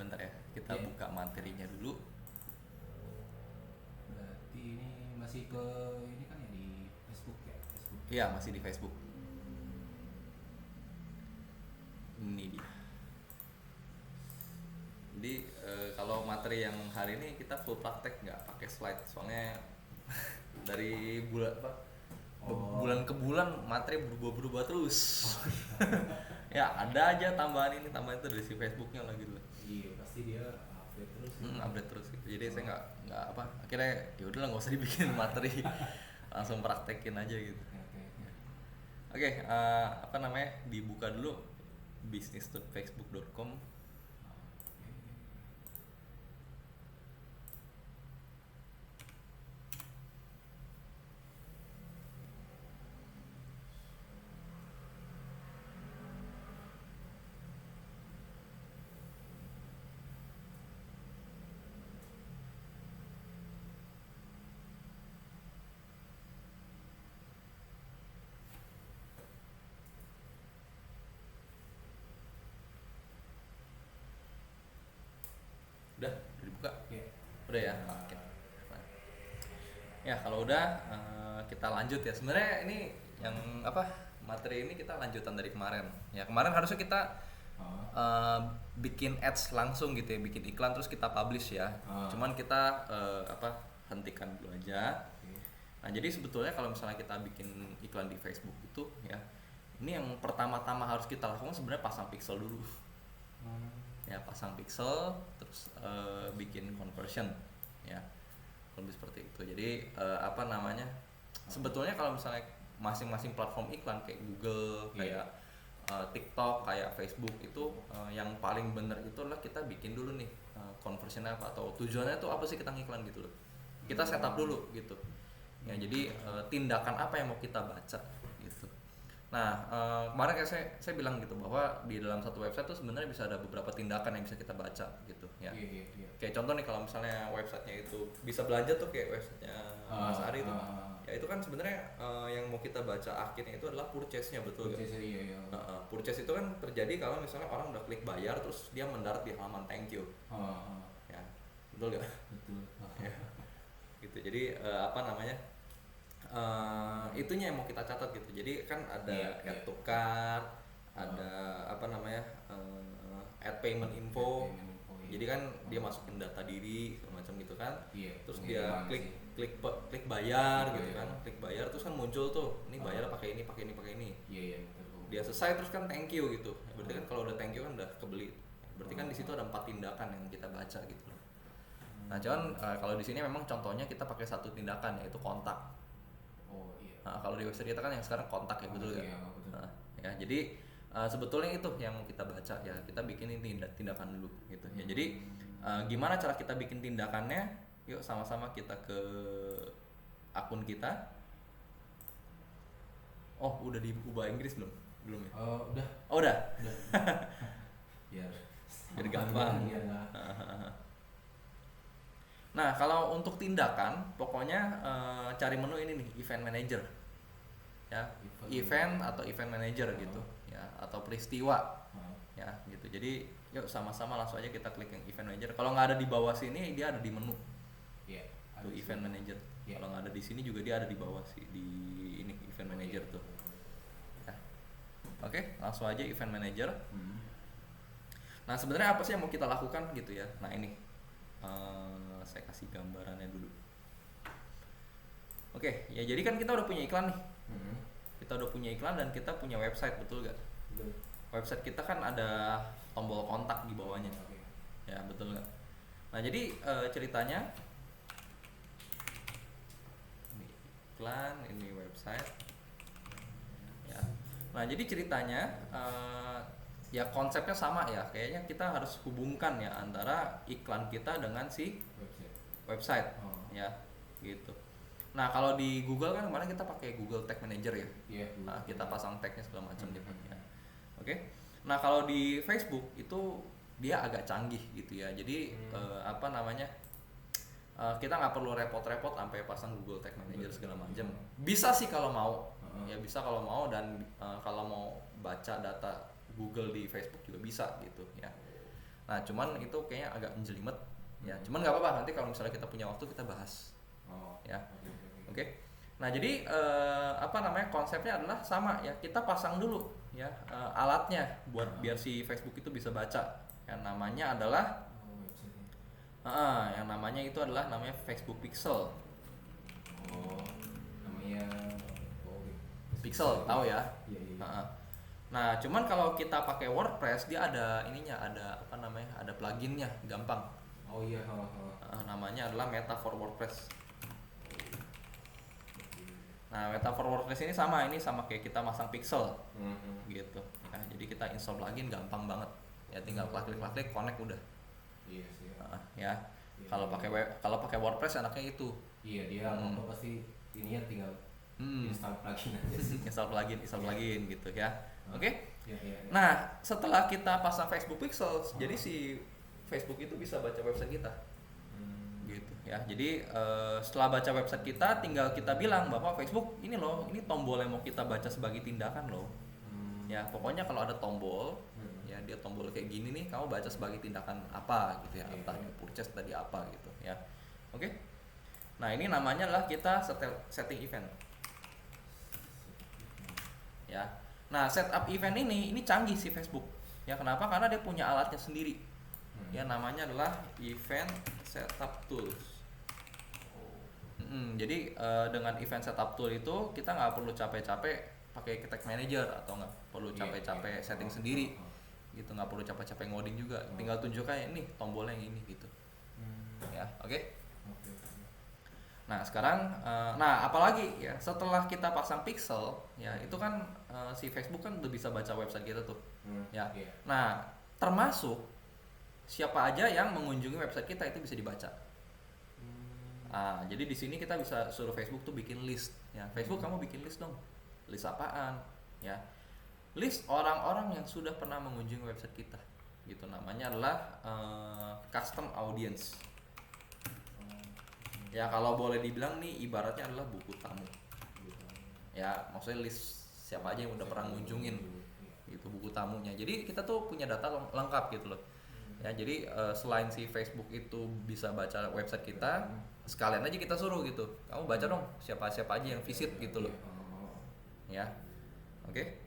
bentar ya. Kita buka materinya dulu. Berarti ini masih ke ini kan ya di Facebook ya, Facebook. Iya, masih di Facebook. Ini dia. Jadi kalau materi yang hari ini kita full praktek, nggak pakai slide, soalnya dari bulan bulan ke bulan materi berubah-berubah terus. Ya ada aja tambahan ini tambahan itu dari si Facebooknya lah gitu. Iya pasti dia update terus. Update terus gitu. Jadi saya nggak apa, akhirnya ya udahlah nggak usah dibikin materi, langsung praktekin aja gitu. Oke, apa namanya, dibuka dulu business.facebook.com. Udah dibuka? Udah ya. Oke. Ya kalau udah kita lanjut ya. Sebenarnya ini yang apa, materi ini kita lanjutan dari kemarin. Ya kemarin harusnya kita bikin ads langsung gitu ya, bikin iklan terus kita publish ya. Cuman kita hentikan dulu aja. Nah jadi sebetulnya kalau misalnya kita bikin iklan di Facebook itu ya, ini yang pertama-tama harus kita lakukan sebenarnya pasang pixel dulu. Ya pasang pixel terus bikin conversion ya, lebih seperti itu. Jadi apa namanya, sebetulnya kalau misalnya masing-masing platform iklan kayak Google, kayak TikTok, kayak Facebook itu yang paling bener itu adalah kita bikin dulu nih conversionnya apa atau tujuannya tuh apa sih kita ngiklan gitu loh. Kita setup dulu gitu ya. Jadi tindakan apa yang mau kita baca gitu. Nah kemarin kayak saya bilang gitu bahwa di dalam satu website tuh sebenarnya bisa ada beberapa tindakan yang bisa kita baca gitu ya. Kayak contoh nih, kalau misalnya websitenya itu bisa belanja tuh kayak websitenya Mas Ari tuh ya, itu kan sebenarnya yang mau kita baca akhirnya itu adalah purchase-nya, betul gak? Purchase itu kan terjadi kalau misalnya orang udah klik bayar terus dia mendarat di halaman thank you. Ya betul gak? Betul. Ya. Gitu. Jadi apa namanya, itunya yang mau kita catat gitu. Jadi kan ada add to cart, ada apa namanya, add payment info. Jadi kan dia masukin data diri segala macam gitu kan. Terus dia klik bayar gitu kan. Klik bayar terus kan muncul tuh, ini bayar pakai ini, pakai ini, pakai ini. Dia selesai terus kan thank you gitu. Berarti kan kalau udah thank you kan udah kebeli. Berarti kan di situ ada 4 tindakan yang kita baca gitu. Nah, cuman kalau di sini memang contohnya kita pakai satu tindakan yaitu kontak. Nah, kalau di website kita kan yang sekarang kontak ya, betul ya. Nah, ya jadi sebetulnya itu yang mau kita baca ya, kita bikin ini tindakan dulu gitu ya. Jadi gimana cara kita bikin tindakannya? Yuk sama-sama kita ke akun kita. Oh udah diubah Inggris belum ya? Udah. Oh udah. Biar gampang. Nah kalau untuk tindakan pokoknya cari menu ini nih, event manager ya, event atau event manager gitu ya, atau peristiwa ya gitu. Jadi yuk sama-sama langsung aja kita klik yang event manager. Kalau nggak ada di bawah sini dia ada di menu tuh event manager. Kalau nggak ada di sini juga dia ada di bawah sih, di ini event manager tuh ya. Oke, langsung aja event manager. Nah sebenarnya apa sih yang mau kita lakukan gitu ya. Nah ini saya kasih gambarannya dulu. Oke, ya jadi kan kita udah punya iklan nih. Kita udah punya iklan dan kita punya website, betul gak? Website kita kan ada tombol kontak di bawahnya. Ya betul gak? Nah jadi ceritanya ini iklan, ini website ya. Nah jadi ceritanya ya konsepnya sama ya, kayaknya kita harus hubungkan ya antara iklan kita dengan si website ya gitu. Nah kalau di Google kan kemarin kita pakai Google Tag Manager ya. Nah, kita pasang tagnya segala macam gitu ya. Oke. Nah kalau di Facebook itu dia agak canggih gitu ya. Jadi apa namanya, kita nggak perlu repot-repot sampai pasang Google Tag Manager segala macam. Bisa sih kalau mau, ya bisa kalau mau, dan kalau mau baca data Google di Facebook juga bisa gitu ya. Nah cuman itu kayaknya agak menjelimet ya, cuman nggak apa-apa, nanti kalau misalnya kita punya waktu kita bahas. Ya oke. Nah jadi apa namanya, konsepnya adalah sama ya, kita pasang dulu ya alatnya buat biar si Facebook itu bisa baca. Yang namanya adalah yang namanya itu adalah namanya Facebook Pixel. Namanya Pixel, tahu ya? Iya. Nah, cuman kalau kita pakai WordPress dia ada ininya, ada apa namanya? Ada pluginnya, gampang. Oh iya. Namanya adalah Meta for WordPress. Nah, Meta for WordPress ini sama kayak kita masang Pixel. Gitu. Nah, jadi kita install plugin gampang banget. Ya tinggal klik-klik connect udah. Iya sih. Ya. Kalau pakai WordPress enaknya itu. Iya, dia apa pasti ininya tinggal install plugin aja sih. install plugin gitu ya. Oke. Iya. Nah, setelah kita pasang Facebook Pixel, jadi si Facebook itu bisa baca website kita. Gitu ya. Jadi setelah baca website kita, tinggal kita bilang bahwa Facebook ini loh, ini tombol yang mau kita baca sebagai tindakan loh. Ya, pokoknya kalau ada tombol, ya dia tombol kayak gini nih, kamu baca sebagai tindakan apa gitu ya, entah purchase tadi apa gitu ya. Oke. Nah, ini namanya adalah kita setting event. Ya. Nah, setup event ini canggih sih Facebook. Ya, kenapa? Karena dia punya alatnya sendiri. Ya, namanya adalah event setup tools. Jadi dengan event setup tool itu kita nggak perlu capek-capek pakai tag manager atau nggak perlu capek-capek setting sendiri. Gitu, nggak perlu capek-capek ngoding juga. Tinggal tunjuk aja ini tombolnya yang ini gitu. Ya, oke. Nah sekarang, apalagi ya setelah kita pasang pixel, ya itu kan si Facebook kan udah bisa baca website kita tuh, ya. Nah termasuk siapa aja yang mengunjungi website kita itu bisa dibaca. Jadi di sini kita bisa suruh Facebook tuh bikin list, ya. Facebook kamu bikin list dong, list apaan, ya? List orang-orang yang sudah pernah mengunjungi website kita, gitu. Namanya adalah custom audience. Ya kalau boleh dibilang nih ibaratnya adalah buku tamu. Ya maksudnya list siapa aja yang udah pernah ngunjungin gitu, buku tamunya. Jadi kita tuh punya data lengkap gitu loh. Ya jadi selain si Facebook itu bisa baca website kita, sekalian aja kita suruh gitu, kamu baca dong siapa aja yang visit gitu loh. Ya. Oke.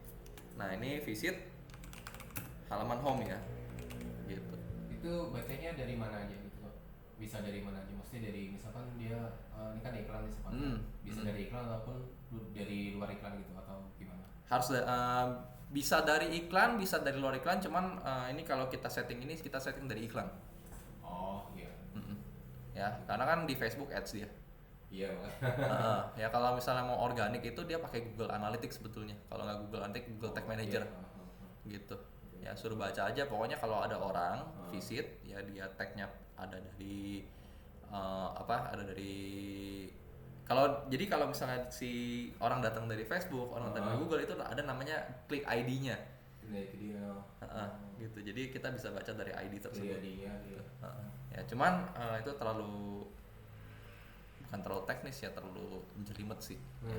Nah, ini visit halaman home ya. Gitu. Itu bacanya dari mana aja gitu? Bisa dari mana aja? Maksudnya dari misalkan dia ini kan iklan misalkan, bisa dari iklan ataupun dari luar iklan gitu atau gimana? Harus bisa dari iklan, bisa dari luar iklan, cuman ini kalau kita setting dari iklan. Oh iya. Ya, karena kan di Facebook Ads dia. Iya. Ya kalau misalnya mau organik itu dia pakai Google Analytics sebetulnya. Kalau nggak Google Analytics, Google Tag Manager. Gitu. Ya suruh baca aja. Pokoknya kalau ada orang visit, ya dia tagnya ada dari kalau misalnya si orang datang dari Facebook, orang datang dari Google itu ada namanya klik ID-nya. Gitu. Jadi kita bisa baca dari ID tersebut. Ya cuman itu bukan terlalu teknis ya, terlalu jelimet sih. Ya.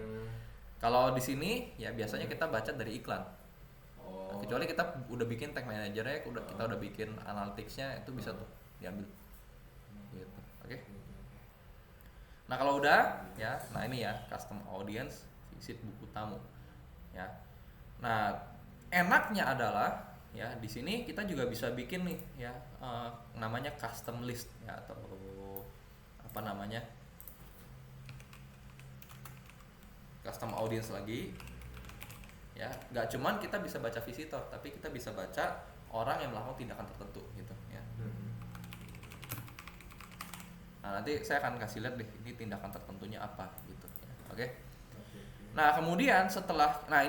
Kalau di sini ya biasanya kita baca dari iklan. Nah, kecuali kita udah bikin tag managernya, kita udah bikin analyticsnya, itu bisa tuh diambil. Gitu. Oke. Nah kalau udah ya, nah ini ya custom audience, visit buku tamu. Ya. Nah enaknya adalah ya di sini kita juga bisa bikin nih ya namanya custom list ya, atau apa namanya, custom audience lagi ya. Nggak cuman kita bisa baca visitor, tapi kita bisa baca orang yang melakukan tindakan tertentu gitu ya. Nah nanti saya akan kasih lihat deh ini tindakan tertentunya apa gitu ya. Oke. Nah kemudian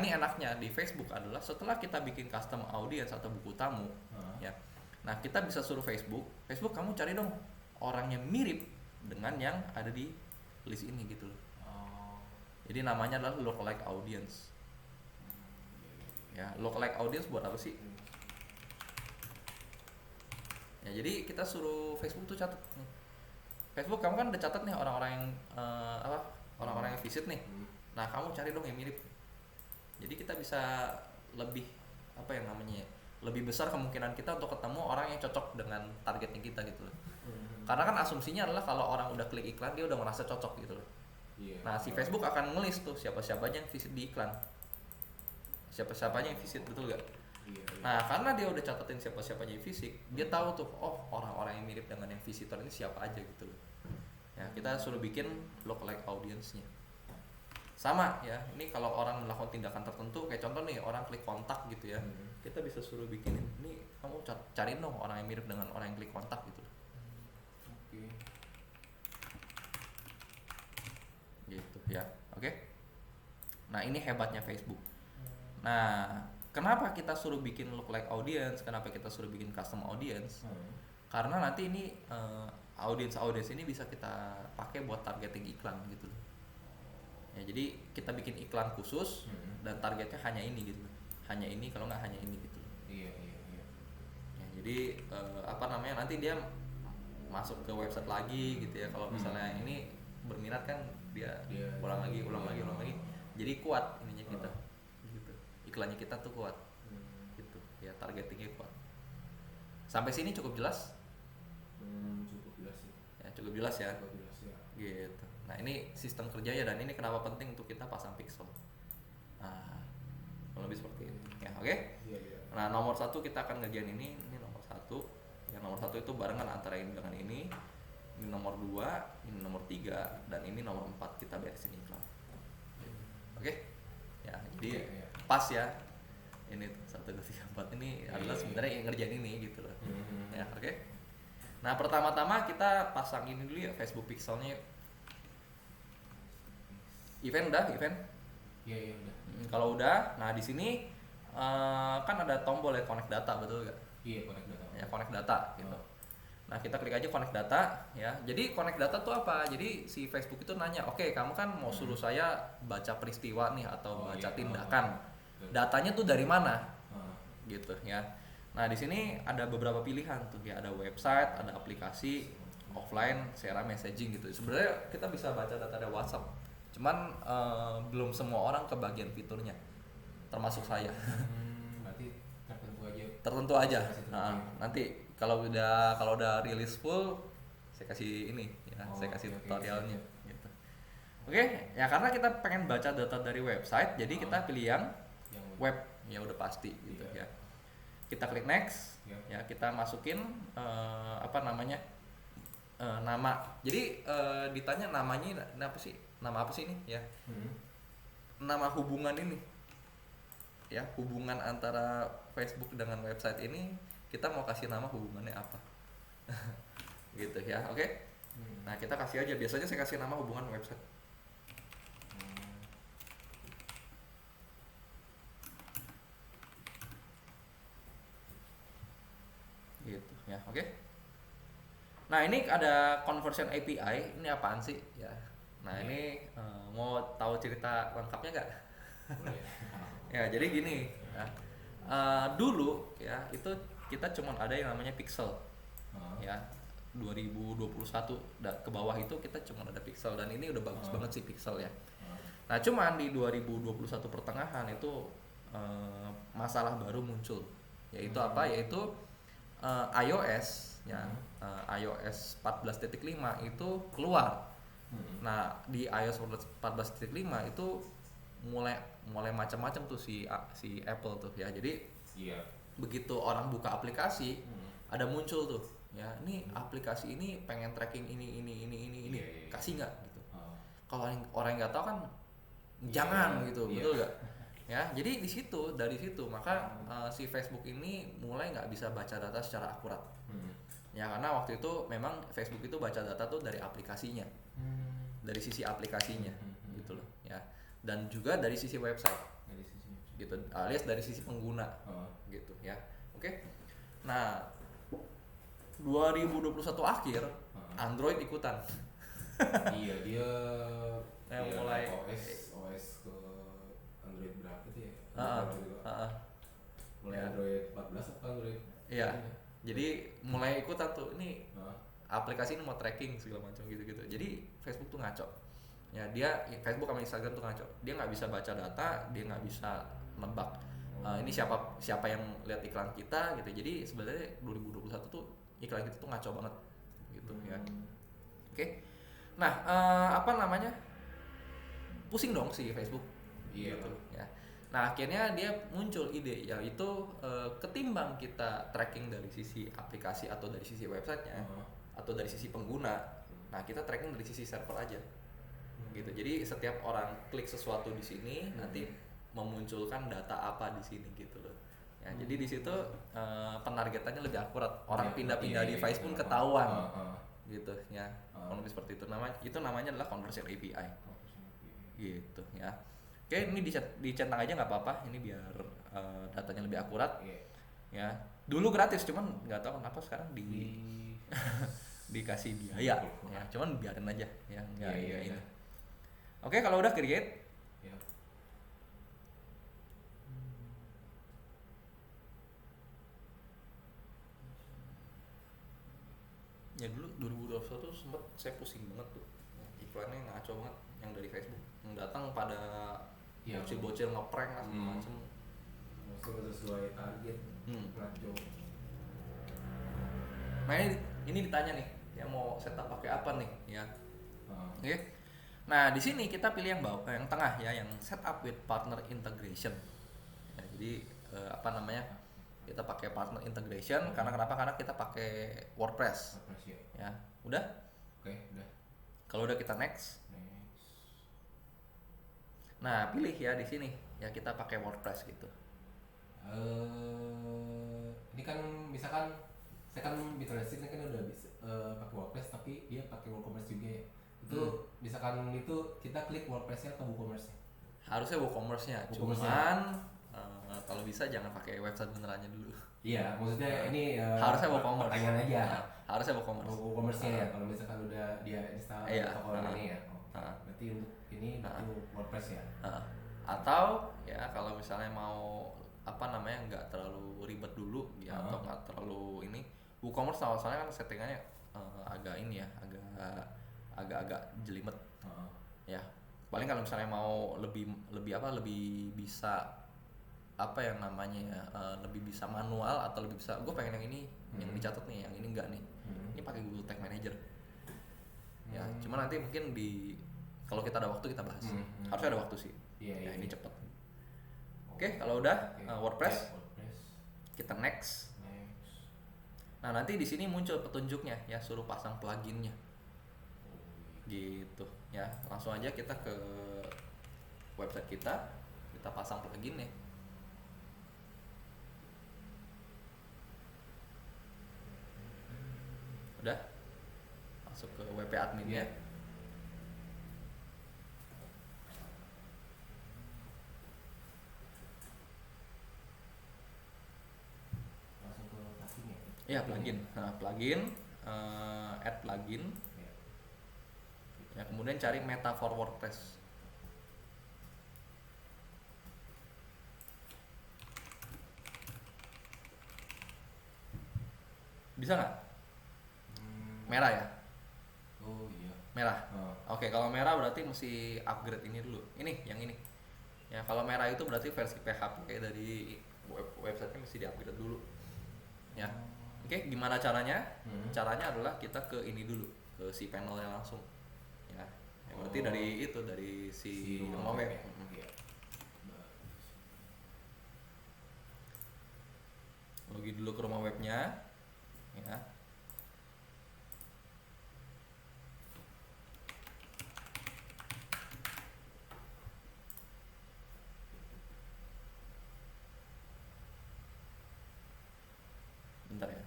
ini enaknya di Facebook adalah setelah kita bikin custom audience atau buku tamu ya, nah kita bisa suruh Facebook kamu cari dong orang yang mirip dengan yang ada di list ini gitu loh. Jadi namanya adalah lookalike audience. Ya, lookalike audience buat apa sih? Ya jadi kita suruh Facebook tuh catat nih. Facebook kamu kan udah catat nih orang-orang yang orang-orang yang visit nih. Nah kamu cari dong yang mirip. Jadi kita bisa lebih lebih besar kemungkinan kita untuk ketemu orang yang cocok dengan targetnya kita gitu loh. Karena kan asumsinya adalah kalau orang udah klik iklan dia udah merasa cocok gitu loh. Nah si Facebook akan ngelis tuh siapa-siapa aja yang visit di iklan, siapa-siapa aja yang visit, betul gak? Nah karena dia udah catetin siapa-siapa aja yang visit, dia tahu tuh oh orang-orang yang mirip dengan yang visitor ini siapa aja gitu loh. Ya kita suruh bikin lookalike audience-nya. Sama ya, ini kalau orang melakukan tindakan tertentu kayak contoh nih orang klik kontak gitu ya, kita bisa suruh bikinin ini kamu cariin dong orang yang mirip dengan orang yang klik kontak gitu. Gitu ya, oke. Nah ini hebatnya Facebook. Nah kenapa kita suruh bikin lookalike audience, kenapa kita suruh bikin custom audience? Karena nanti ini audience ini bisa kita pakai buat targeting iklan gitu loh. Ya jadi kita bikin iklan khusus dan targetnya hanya ini gitu, hanya ini, kalau nggak hanya ini gitu. Iya. Ya, jadi nanti dia masuk ke website lagi gitu ya. Kalau misalnya ini berminat kan dia ulang lagi. Jadi kuat ininya kita, gitu. Iklannya kita tuh kuat, gitu. Ya targetingnya kuat. Sampai sini cukup jelas? Cukup jelas sih. Ya cukup jelas ya. Gitu. Nah ini sistem kerjanya dan ini kenapa penting untuk kita pasang pixel. Nah, lebih seperti itu. Ya oke. Iya. Nah nomor 1 kita akan ngerjain ini nomor 1. Yang nomor 1 itu barengan antara ini dengan ini nomor 2, ini nomor 3, dan ini nomor 4 kita beresin iklan. Oke? Ya jadi pas ya. Ini 1, 2, 3, 4 ini adalah sebenarnya yang ngerjain ini gitu loh. Ya oke. Nah pertama-tama kita pasang ini dulu ya, Facebook pixelnya. Event udah? Iya udah. Kalau udah, nah di sini kan ada tombol ya connect data, betul gak? Iya connect data. Ya connect data gitu. Nah kita klik aja connect data ya. Jadi connect data tuh apa? Jadi si Facebook itu nanya, oke, kamu kan mau suruh saya baca peristiwa nih atau baca tindakan. Datanya tuh dari mana? Gitu ya. Nah di sini ada beberapa pilihan tuh ya, ada website, ada aplikasi, offline, share messaging gitu. Sebenarnya kita bisa baca data dari WhatsApp. Cuman belum semua orang kebagian fiturnya, termasuk saya. Berarti tertentu aja. Nah, nanti kalau udah rilis full saya kasih ini ya, saya kasih tutorialnya gitu. Oke, ya karena kita pengen baca data dari website, jadi kita pilih yang web ya udah pasti gitu ya. Kita klik next, ya kita masukin nama. Jadi ditanya namanya apa sih? Nama apa sih ini ya? Nama hubungan ini. Ya, hubungan antara Facebook dengan website ini kita mau kasih nama hubungannya apa. Gitu ya. Oke. Nah, kita kasih aja, biasanya saya kasih nama hubungan website. Gitu ya. Oke. Nah, ini ada conversion API. Ini apaan sih? Ya. Nah, ini mau tahu cerita lengkapnya nggak? Ya, jadi gini. Ya. Dulu ya itu kita cuma ada yang namanya pixel. Ya. 2021 ke bawah itu kita cuma ada pixel dan ini udah bagus banget sih pixel ya. Nah, cuman di 2021 pertengahan itu masalah baru muncul. Yaitu apa? Yaitu iOS ya. iOS 14.5 itu keluar. Nah, di iOS 14.5 itu mulai macam-macam tuh si Apple tuh ya. Jadi begitu orang buka aplikasi ada muncul tuh ya, ini aplikasi ini pengen tracking ini kasih nggak gitu. Kalau orang nggak tahu kan jangan gitu, betul nggak? Ya, jadi dari situ maka si Facebook ini mulai nggak bisa baca data secara akurat. Ya karena waktu itu memang Facebook itu baca data tuh dari aplikasinya, dari sisi aplikasinya gitu loh ya, dan juga dari sisi website gitu, alias dari sisi pengguna gitu ya. Oke. Nah 2021 akhir Android ikutan. Iya dia mulai OS ke Android berapa tuh ya? Mulai ya. Android 14 atau Android? Iya. Jadi mulai ikutan tuh ini aplikasi ini mau tracking segala macam gitu-gitu. Jadi Facebook tuh ngaco. Ya Facebook sama Instagram tuh ngaco. Dia nggak bisa baca data, dia nggak bisa nebak ini siapa yang lihat iklan kita gitu. Jadi sebenarnya 2021 tuh iklan kita tuh ngaco banget gitu ya. Oke. Nah, apa namanya? Pusing dong si Facebook. Iya. Gitu ya. Nah, akhirnya dia muncul ide yaitu ketimbang kita tracking dari sisi aplikasi atau dari sisi websitenya atau dari sisi pengguna, nah kita tracking dari sisi server aja. Gitu. Jadi setiap orang klik sesuatu di sini nanti memunculkan data apa di sini gitu loh. Ya, jadi di situ penargetannya lebih akurat. Orang pindah-pindah device pun ketahuan. Gitu ya. Kurang seperti itu. Namanya adalah conversion API. Gitu ya. Oke, ini dicentang aja nggak apa-apa. Ini biar datanya lebih akurat. Ya. Dulu gratis, cuman nggak tahu kenapa sekarang dikasih biaya. Ya, cuman biarin aja ya, nggak ini. Oke, kalau udah create. Ya dulu 2021 sempet saya pusing banget tuh. Iklannya ngaco banget yang dari Facebook. Yang datang pada bocil-bocil ngeprank lah segala macem. Maksudnya sesuai target. Ngaco. Nah ini ditanya nih, ya mau setup pakai apa nih ya? Oke. Nah di sini kita pilih yang bawah, yang tengah ya, yang setup with partner integration. Ya, jadi apa namanya? Kita pakai partner integration karena kenapa? Karena kita pakai WordPress. Ya, udah? Oke, udah. Kalau udah kita next. Nah, pilih ya di sini. Ya kita pakai WordPress gitu. Ini kan misalkan saya kan Bitresit kan udah bisa pakai WordPress tapi dia pakai WooCommerce juga ya. Itu misalkan itu kita klik WordPress-nya atau WooCommerce-nya? Harusnya WooCommerce-nya. Cuman kalau bisa jangan pakai website benerannya dulu. Iya, maksudnya ini harusnya WooCommerce. Pertanyaan aja. Harusnya WooCommerce. WooCommerce-nya ya. Kalau misalkan udah dia install toko ini ya. Berarti untuk ini WordPress ya. Atau ya kalau misalnya mau apa namanya nggak terlalu ribet dulu ya atau nggak terlalu ini, WooCommerce soalnya kan settingannya agak ini ya, agak jelimet. Ya paling kalau misalnya mau lebih bisa apa yang namanya ya, lebih bisa manual atau lebih bisa, gue pengen yang ini yang dicatat nih, yang ini enggak nih, ini pakai Google Tag Manager ya. Cuma nanti mungkin kalau kita ada waktu kita bahas. Harusnya ada waktu sih. Ini cepet. Oke, kalau udah WordPress, kita next. Nah nanti di sini muncul petunjuknya ya, suruh pasang pluginnya gitu ya. Langsung aja kita ke website kita pasang plugin ya. Udah masuk ke WP adminnya. Langsung ke plugin ya? Iya plugin. Nah plugin, add plugin. Ya kemudian cari Meta for WordPress. Bisa nggak? Merah ya? Oh iya. Merah. Oke, kalau merah berarti mesti upgrade ini dulu. Ini, yang ini. Ya, kalau merah itu berarti versi PHP dari websitenya mesti di-upgrade dulu. Ya. Oke, gimana caranya? Caranya adalah kita ke ini dulu, ke si panelnya langsung. Ya. Berarti dari si rumah web. Login dulu ke rumah webnya. Ya. Bentar ya.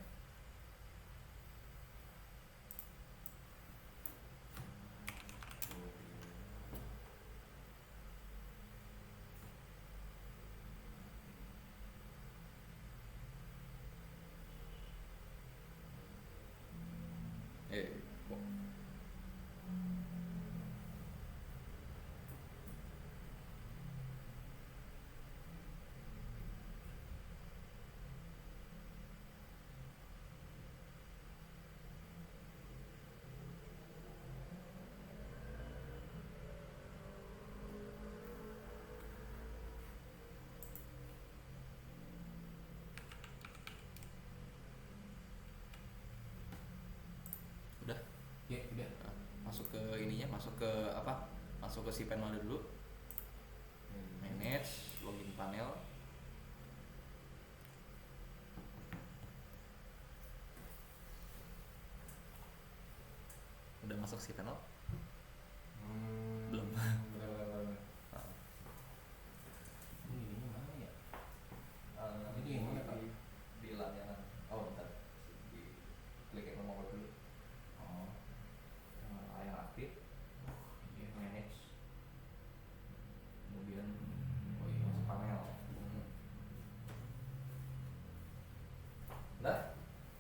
masuk ke apa? Masuk ke cPanel dulu. Manage login panel. Udah masuk cPanel? Belum. Benar. Ini mana ya? Ini yang mana, Kak? Di layanan. Oh, bentar. Di klik yang nomor dulu. Oh, Yang aktif. iya. Manage. Kemudian Oh iya, masuk panel. Udah?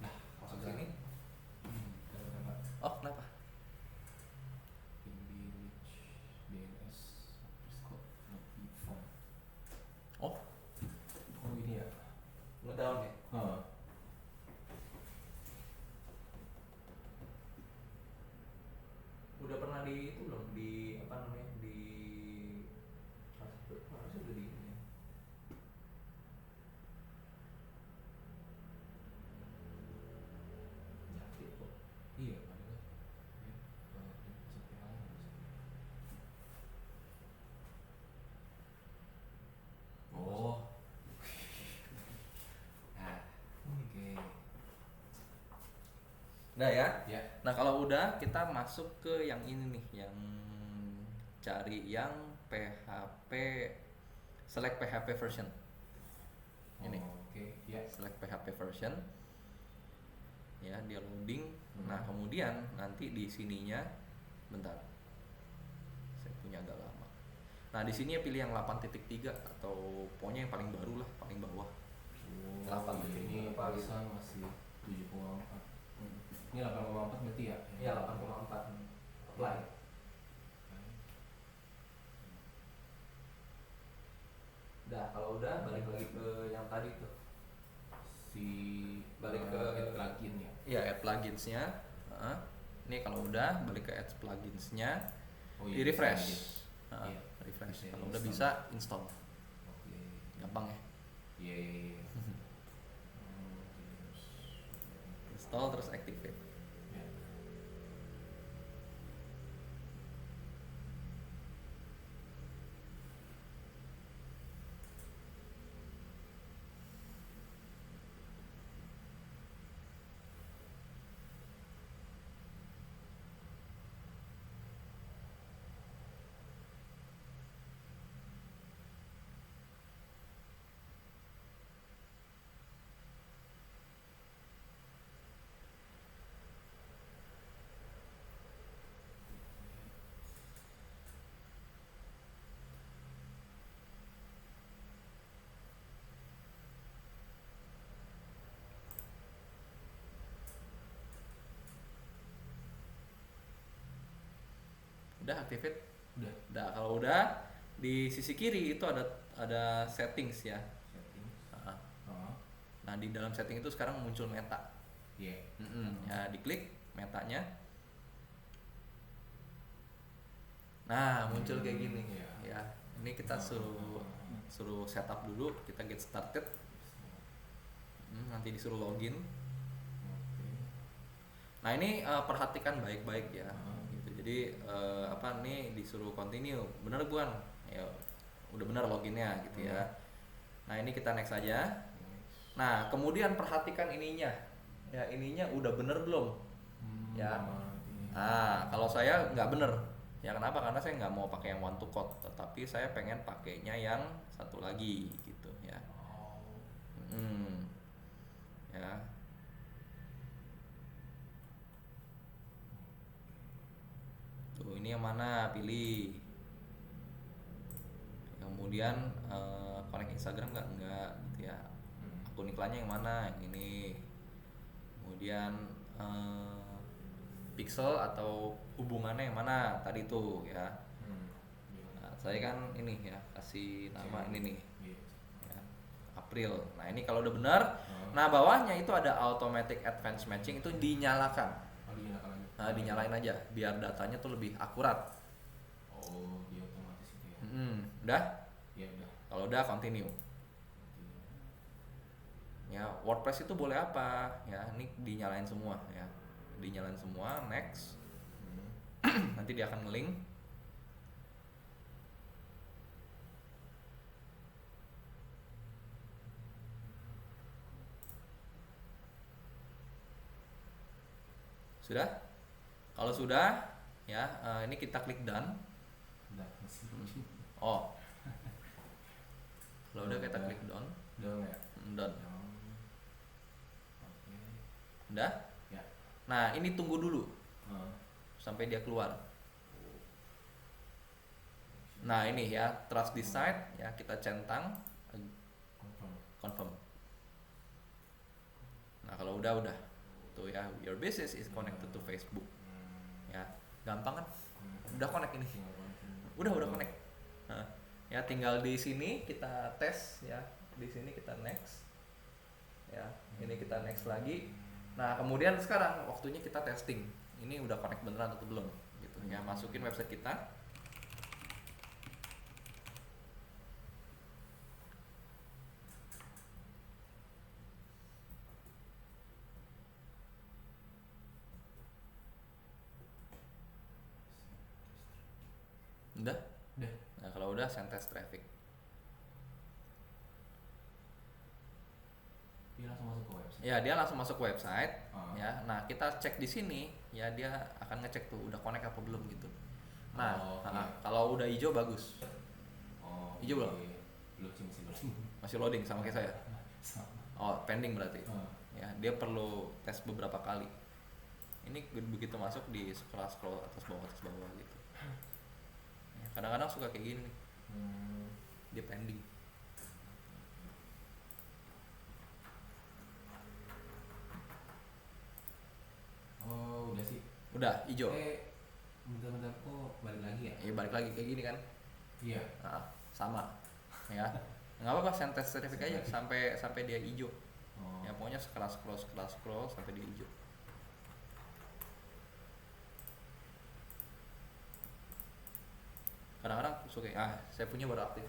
Nah, Masuk udah. sini. Udah. Oh, kenapa? DNS Oh, Oh ini ya. ngedown ya. Udah pernah di itu belum? Di apa namanya? Di harusnya udah di ini ya. Aktif kok. Iya, padahal. Ya, sampai lain. Oh. Nah, Oke. udah ya. Ya. Nah, kalau udah kita masuk ke yang ini nih, yang cari yang PHP select PHP version. Ini. Oke, ya. Select PHP version. Ya, dia loading. Hmm. Nah, kemudian nanti di sininya bentar. Saya punya agak lama. Nah, di sini ya pilih yang 8.3 atau pokoknya yang paling baru lah, paling bawah. 8 ini apa gitu. pasang masih 7,4. Ini 8,4 berarti ya? Iya, 8,4. Apply. Udah, kalau udah balik lagi ke yang tadi tuh. Si Balik ke add plugin ya. Iya, add pluginsnya. Ini kalau udah balik ke add pluginsnya, Oh di refresh. Iya. Refresh. Bisa Kalau udah install. bisa install. Oke. Gampang ya. Iya, iya, iya. Install terus activate. Ya. Udah activate. Udah. Udah, kalau udah di sisi kiri itu ada settings ya. Settings. Nah, nah, di dalam setting itu sekarang muncul meta. Iya. Ya, diklik metanya. Nah, muncul kayak gini. Iya. Ya, ini kita suruh setup dulu, kita get started. Nanti disuruh login. Oke. Nah, ini perhatikan baik-baik ya. Gitu. Jadi apa nih disuruh continue. Bener bukan? Ya, udah bener loginnya gitu ya. Nah, ini kita next aja. Nah, kemudian perhatikan ininya. Ya, ininya udah bener belum? Ya. Nah, kalau saya nggak bener. Ya kenapa? Karena saya nggak mau pakai yang one to code, tetapi saya pengen pakainya yang satu lagi gitu ya. Ya. Tuh, ini yang mana? Pilih. Kemudian connect Instagram nggak gitu ya. Akun iklannya yang mana? Yang ini. Kemudian pixel atau hubungannya yang mana? Tadi tuh ya. Nah, saya kan ini ya kasih nama ini nih. Ya, April. Nah, ini kalau udah benar. Nah, bawahnya itu ada automatic advanced matching, itu dinyalakan. Nah, dinyalain aja biar datanya tuh lebih akurat. Oh, dia otomatis itu ya. Udah? Iya, udah. Kalau udah continue. Ya, WordPress itu boleh apa? Ya, ini dinyalain semua ya. Dinyalain semua, next. Nanti dia akan nge-link. Sudah? Kalau sudah, ya ini kita klik done. Udah, masih. Oh, kalau udah kita klik done. Done ya. Done. Oke. Udah? Ya. Nah ini tunggu dulu sampai dia keluar. Nah ini ya trust this site ya, kita centang confirm. Nah kalau udah tuh ya, your business is connected to Facebook. Ya gampang kan? Udah connect ini. Udah connect. Nah, ya tinggal di sini kita tes ya, di sini kita next. Ya ini kita next lagi. Nah kemudian sekarang waktunya kita testing. Ini udah connect beneran atau belum? Gitu ya, masukin website kita. Udah? Udah. Nah kalau udah send test traffic. Dia langsung masuk ke website. Ya dia langsung masuk ke website. Ya, nah kita cek di sini ya, dia akan ngecek tuh udah connect apa belum gitu. Nah, kalau udah hijau bagus. Hijau belum? Belum sih, masih loading. Masih loading sama kayak saya. Oh pending berarti. Ya dia perlu tes beberapa kali. Ini begitu masuk di scroll atas bawah gitu. Ya, kadang-kadang suka kayak gini nih. Dia pending. Oh udah sih. Udah hijau. Bentar-bentar kok balik lagi ya? Ya balik lagi kayak gini kan. Iya. Nah, sama ya, nggak apa-apa send test certificate aja sampai dia hijau. Ya pokoknya scroll sampai dia hijau. Kadang-kadang suka saya punya baru aktif.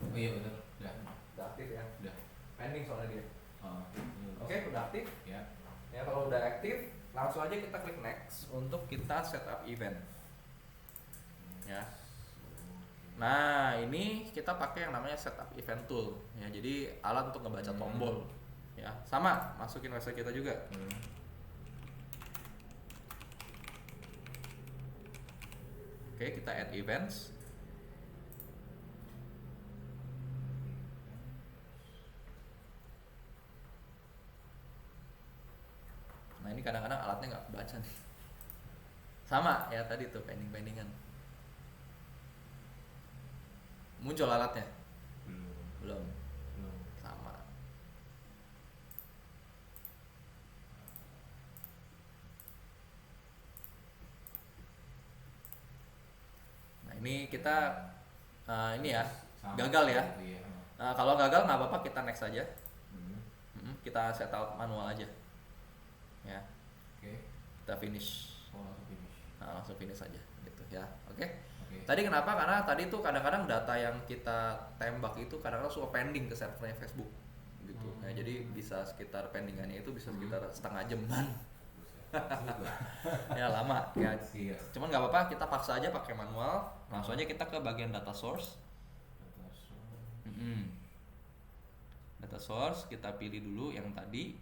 Oh iya benar, Udah aktif ya. Udah. Pending soalnya dia. Oke, Udah aktif. Ya. Ya kalau udah aktif, langsung aja kita klik next untuk kita setup event. Ya. Nah ini kita pakai yang namanya setup event tool. Ya jadi alat untuk ngebaca tombol. Ya sama, masukin website kita juga. Oke, kita add events. Nah ini kadang-kadang alatnya nggak kebaca nih. Sama ya tadi tuh pending-pendingan. Muncul alatnya? Belum. Sama. Nah ini kita ini ya gagal ya. Kalau gagal nggak apa-apa, kita next aja. Kita setup manual aja. Ya. Kita finish. Nah langsung finish aja gitu ya. Oke. Tadi kenapa? Karena tadi tuh kadang-kadang data yang kita tembak itu kadang-kadang suka pending ke servernya Facebook gitu. Nah, jadi bisa sekitar pendingannya itu bisa sekitar setengah jaman. Ya lama ya. Cuman nggak apa-apa, kita paksa aja pakai manual. Langsung aja kita ke bagian data source. Data source kita pilih dulu yang tadi.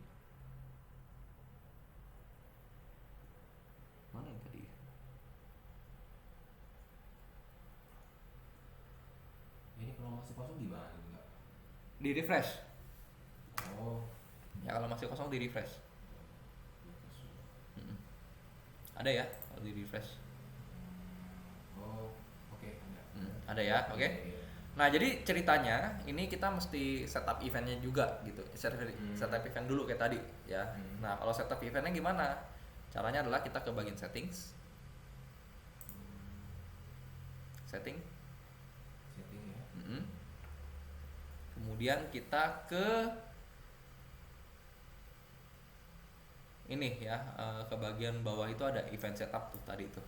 Mana yang tadi? Ini kalau masih kosong di mana juga? Di refresh. Oh. Ya kalau masih kosong di refresh. Ada ya kalau di refresh. Oh, oke. Ada ya, oke. Nah jadi ceritanya ini kita mesti setup eventnya juga gitu. Setup event dulu kayak tadi ya. Nah kalau setup eventnya gimana? Caranya adalah kita ke bagian settings. Setting ya. Kemudian kita ke ini ya, ke bagian bawah itu ada event setup tuh tadi itu.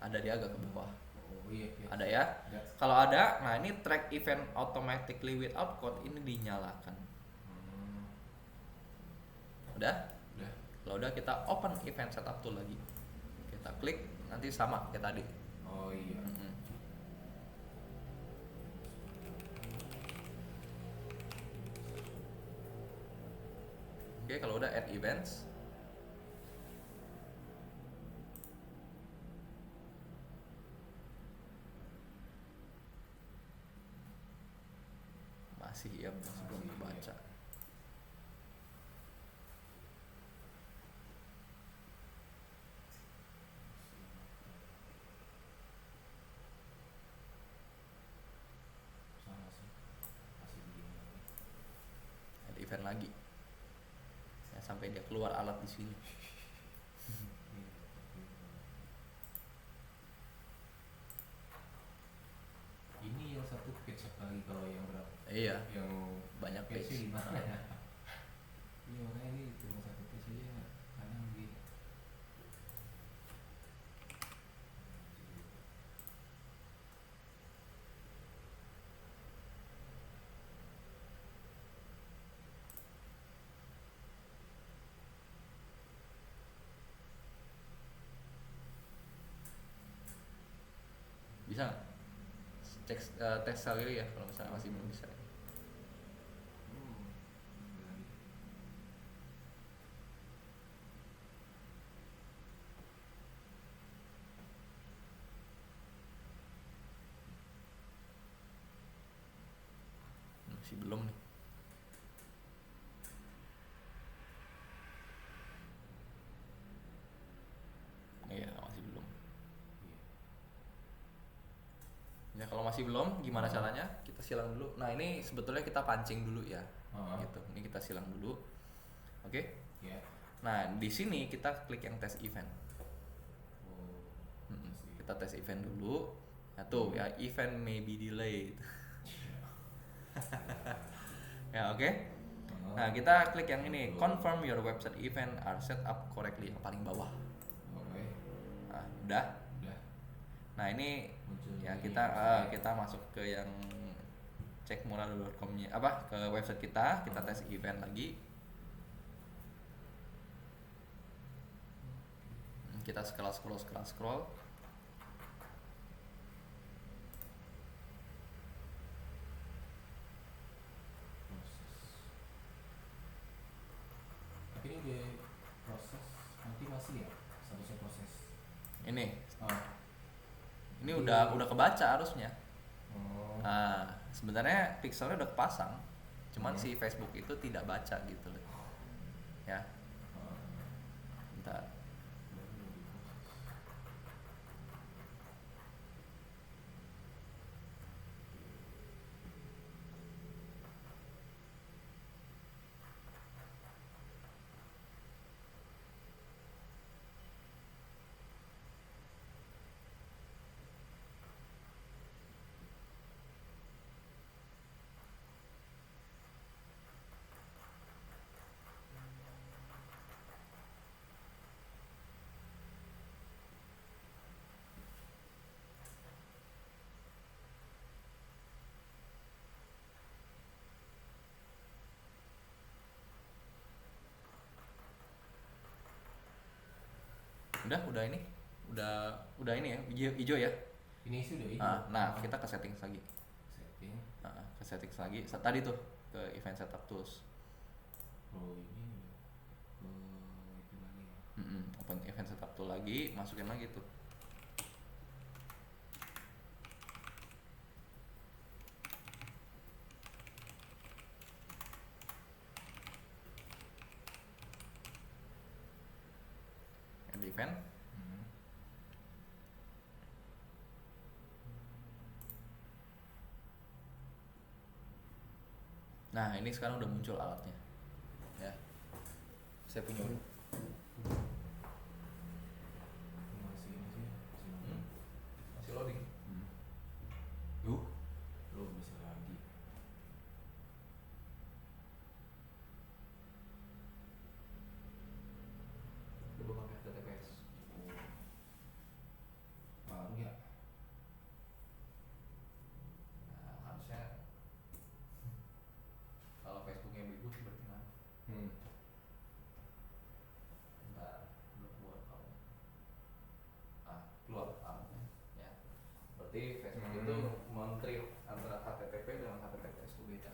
Ada di agak ke bawah. Oh iya. Ada ya? Ada. Kalau ada, nah ini track event automatically without code ini dinyalakan. Udah? Udah. Kalau udah kita open event setup tool lagi. Kita klik, nanti sama kayak tadi. Oh iya. Oke, kalau udah add events. Masih ya, masih belum dibaca. Sama sih. Masih begini. Add event lagi. Ya, sampai dia keluar alat di sini. Ini yang satu page lagi kalau yang berapa? Iya, Yang banyak page page. di mana ya? Iya makanya ini cuma satu page aja kadang begini. Bisa nggak? Cek tes salary ya kalau misalnya masih belum bisa. Masih belum nih. Iya, masih belum. Ya kalau masih belum, gimana caranya? Kita silang dulu. Nah ini sebetulnya kita pancing dulu ya. Gitu. Ini kita silang dulu. Oke? Ya. Nah di sini kita klik yang test event. Oh. Kita tes event dulu. Nah tuh ya event may be delayed. Ya oke. Nah kita klik yang ini, confirm your website event are set up correctly, yang paling bawah. Oke. Nah, udah. Udah. Nah ini Muncul ya lagi kita masuk ke yang cek murado.com-nya apa ke website kita tes event lagi. Kita scroll. Tapi ini udah proses, nanti masih ya statusnya proses. Ini Ah. ini udah kebaca harusnya. Oh. Nah, sebenarnya pixelnya udah kepasang, cuman si Facebook itu tidak baca gitu loh. Ya. Bentar. Udah ini. Udah ini ya, hijau ya. Ini sih udah ini. Nah, kita ke settings lagi. Setting. Ke settings lagi. Tadi tuh ke event setup tools. Oh ini itu lagi ya. Open event setup tool lagi, masukin lagi tuh. Add event. Nah ini sekarang udah muncul alatnya ya, saya punya Masih ini sih. masih loading. Lo bisa lagi. Belum pakai HTTPS. Baru ya. men-treat antara HTTP dengan HTTPS itu beda.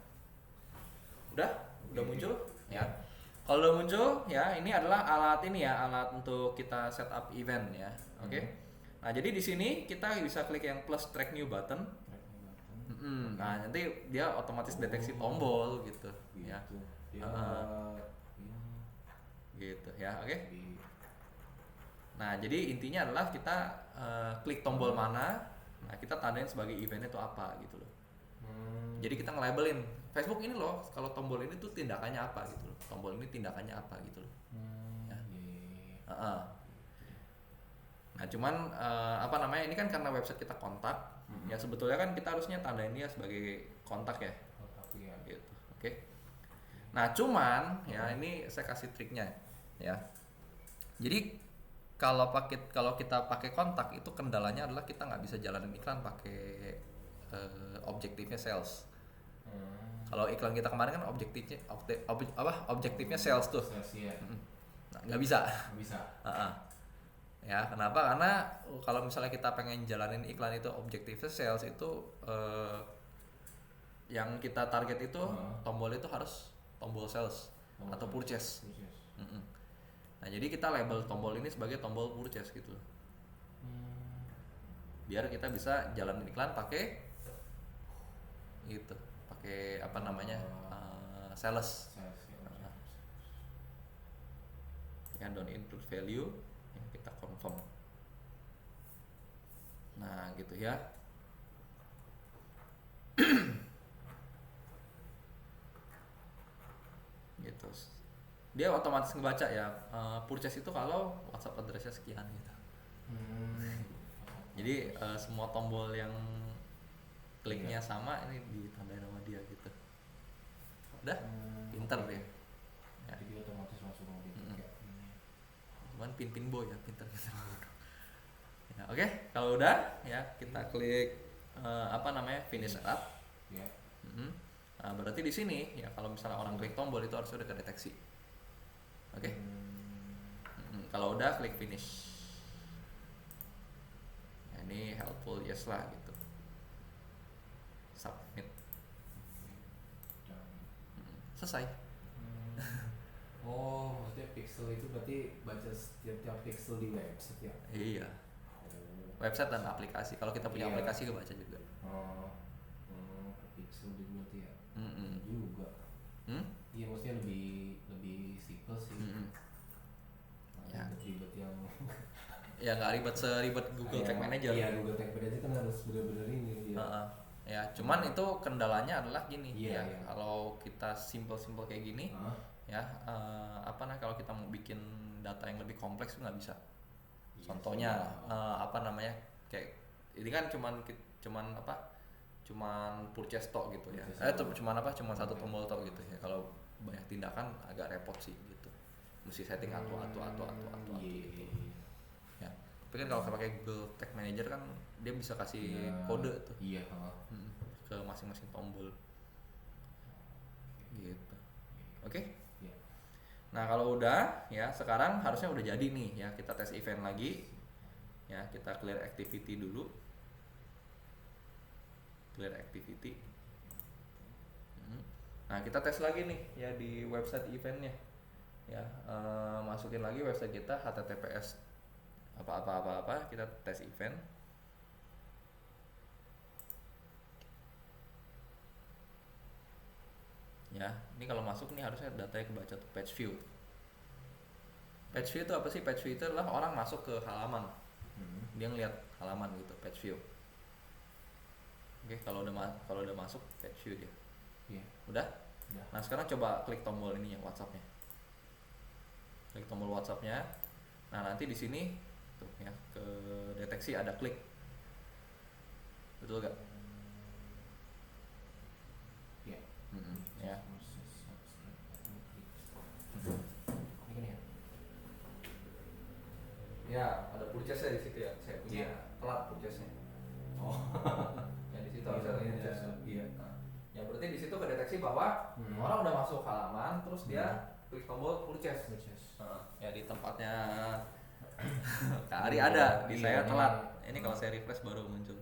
Udah muncul ya. Kalau udah muncul ya, ini adalah alat ini ya, alat untuk kita setup event ya. Oke. Nah, jadi di sini kita bisa klik yang plus track new button. Nah, nanti dia otomatis deteksi tombol gitu ya. Gitu ya, oke. Nah, jadi intinya adalah kita klik tombol mana, nah kita tandain sebagai eventnya itu apa gitu loh. Jadi kita nge-labelin Facebook ini loh, kalau tombol ini tuh tindakannya apa gitu loh. Tombol ini tindakannya apa gitu loh. Ya. Nah, cuman apa namanya, ini kan karena website kita kontak, ya sebetulnya kan kita harusnya tandain dia sebagai kontak ya. Gitu. Oke. Nah, cuman ya ini saya kasih triknya ya. Jadi kalau kita pakai kontak itu kendalanya adalah kita nggak bisa jalanin iklan pakai objektifnya sales. Kalau iklan kita kemarin kan objektifnya sales tuh. Nah, nggak bisa. Ya, kenapa? Karena kalau misalnya kita pengen jalanin iklan itu objektifnya sales itu yang kita target itu tombol itu harus tombol sales atau purchase. Nah, jadi kita label tombol ini sebagai tombol purchase gitu. Biar kita bisa jalanin iklan pakai gitu, pakai apa namanya sales. Ya, don't include value, ya, kita confirm. Nah, gitu ya. Gitu. Dia otomatis ngebaca ya, purchase itu kalau WhatsApp addressnya sekian gitu. Jadi semua tombol yang kliknya sama ini ditandain sama dia gitu. Udah, pinter ya. Jadi otomatis langsung gitu. Cuman pin boy ya, pinter. Ya, oke, kalau udah ya kita klik apa namanya, finish setup. Nah, berarti di sini ya kalau misalnya orang klik tombol itu harus udah kedeteksi. Oke. Kalau udah klik finish. Ya, ini helpful yes lah gitu. Submit. Selesai. Oh, maksudnya pixel itu berarti baca setiap pixel di website ya? Iya. Website dan aplikasi. Kalau kita punya aplikasi kebaca juga. Pixel juga berarti ya. Juga. Iya, maksudnya lebih simple sih. Ya. Ribet yang Ya nggak ribet seribet Google Tag Manager. Iya, Google Tag Manager kan harus benar-benar ini dia. Ya, cuman itu kendalanya adalah gini Iya. Kalau kita simple kayak gini, ya apa nah kalau kita mau bikin data yang lebih kompleks nggak bisa. Contohnya apa namanya, kayak ini kan cuman purchase tok gitu ya. Cuman satu tombol tok gitu ya. Kalau banyak tindakan agak repot sih gitu. Mesti setting atu gitu. Ya. Tapi kan kalau pakai Google Tag Manager kan dia bisa kasih kode tuh. Iya, ke masing-masing tombol. Gitu. Oke? Iya. Nah, kalau udah ya sekarang harusnya udah jadi nih ya, kita tes event lagi. Ya, kita clear activity dulu. Clear activity. Nah, kita tes lagi nih ya di website eventnya. Ya, masukin lagi website kita https apa kita tes event. Ya, ini kalau masuk nih harusnya datanya kebaca tuh page view. Page view itu apa sih? Page view itu adalah orang masuk ke halaman. Dia ngeliat halaman gitu, page view. Oke, kalau udah masuk page view dia. Iya. Udah? Nah, sekarang coba klik tombol ini yang WhatsApp-nya. Klik tombol WhatsApp-nya. Nah, nanti di sini tuh ya, ke deteksi ada klik. Betul gak? Iya. Ya. Ya, ada purchase-nya di situ ya. Saya punya telat purchase-nya. Oh. Ya di situ harusnya ada purchase. Iya. Nah, ya berarti di situ kedeteksi bahwa orang udah masuk halaman, terus dia klik tombol purchase. Ya di tempatnya Kak Ari ada, di saya telat. Ini kalau saya refresh baru muncul.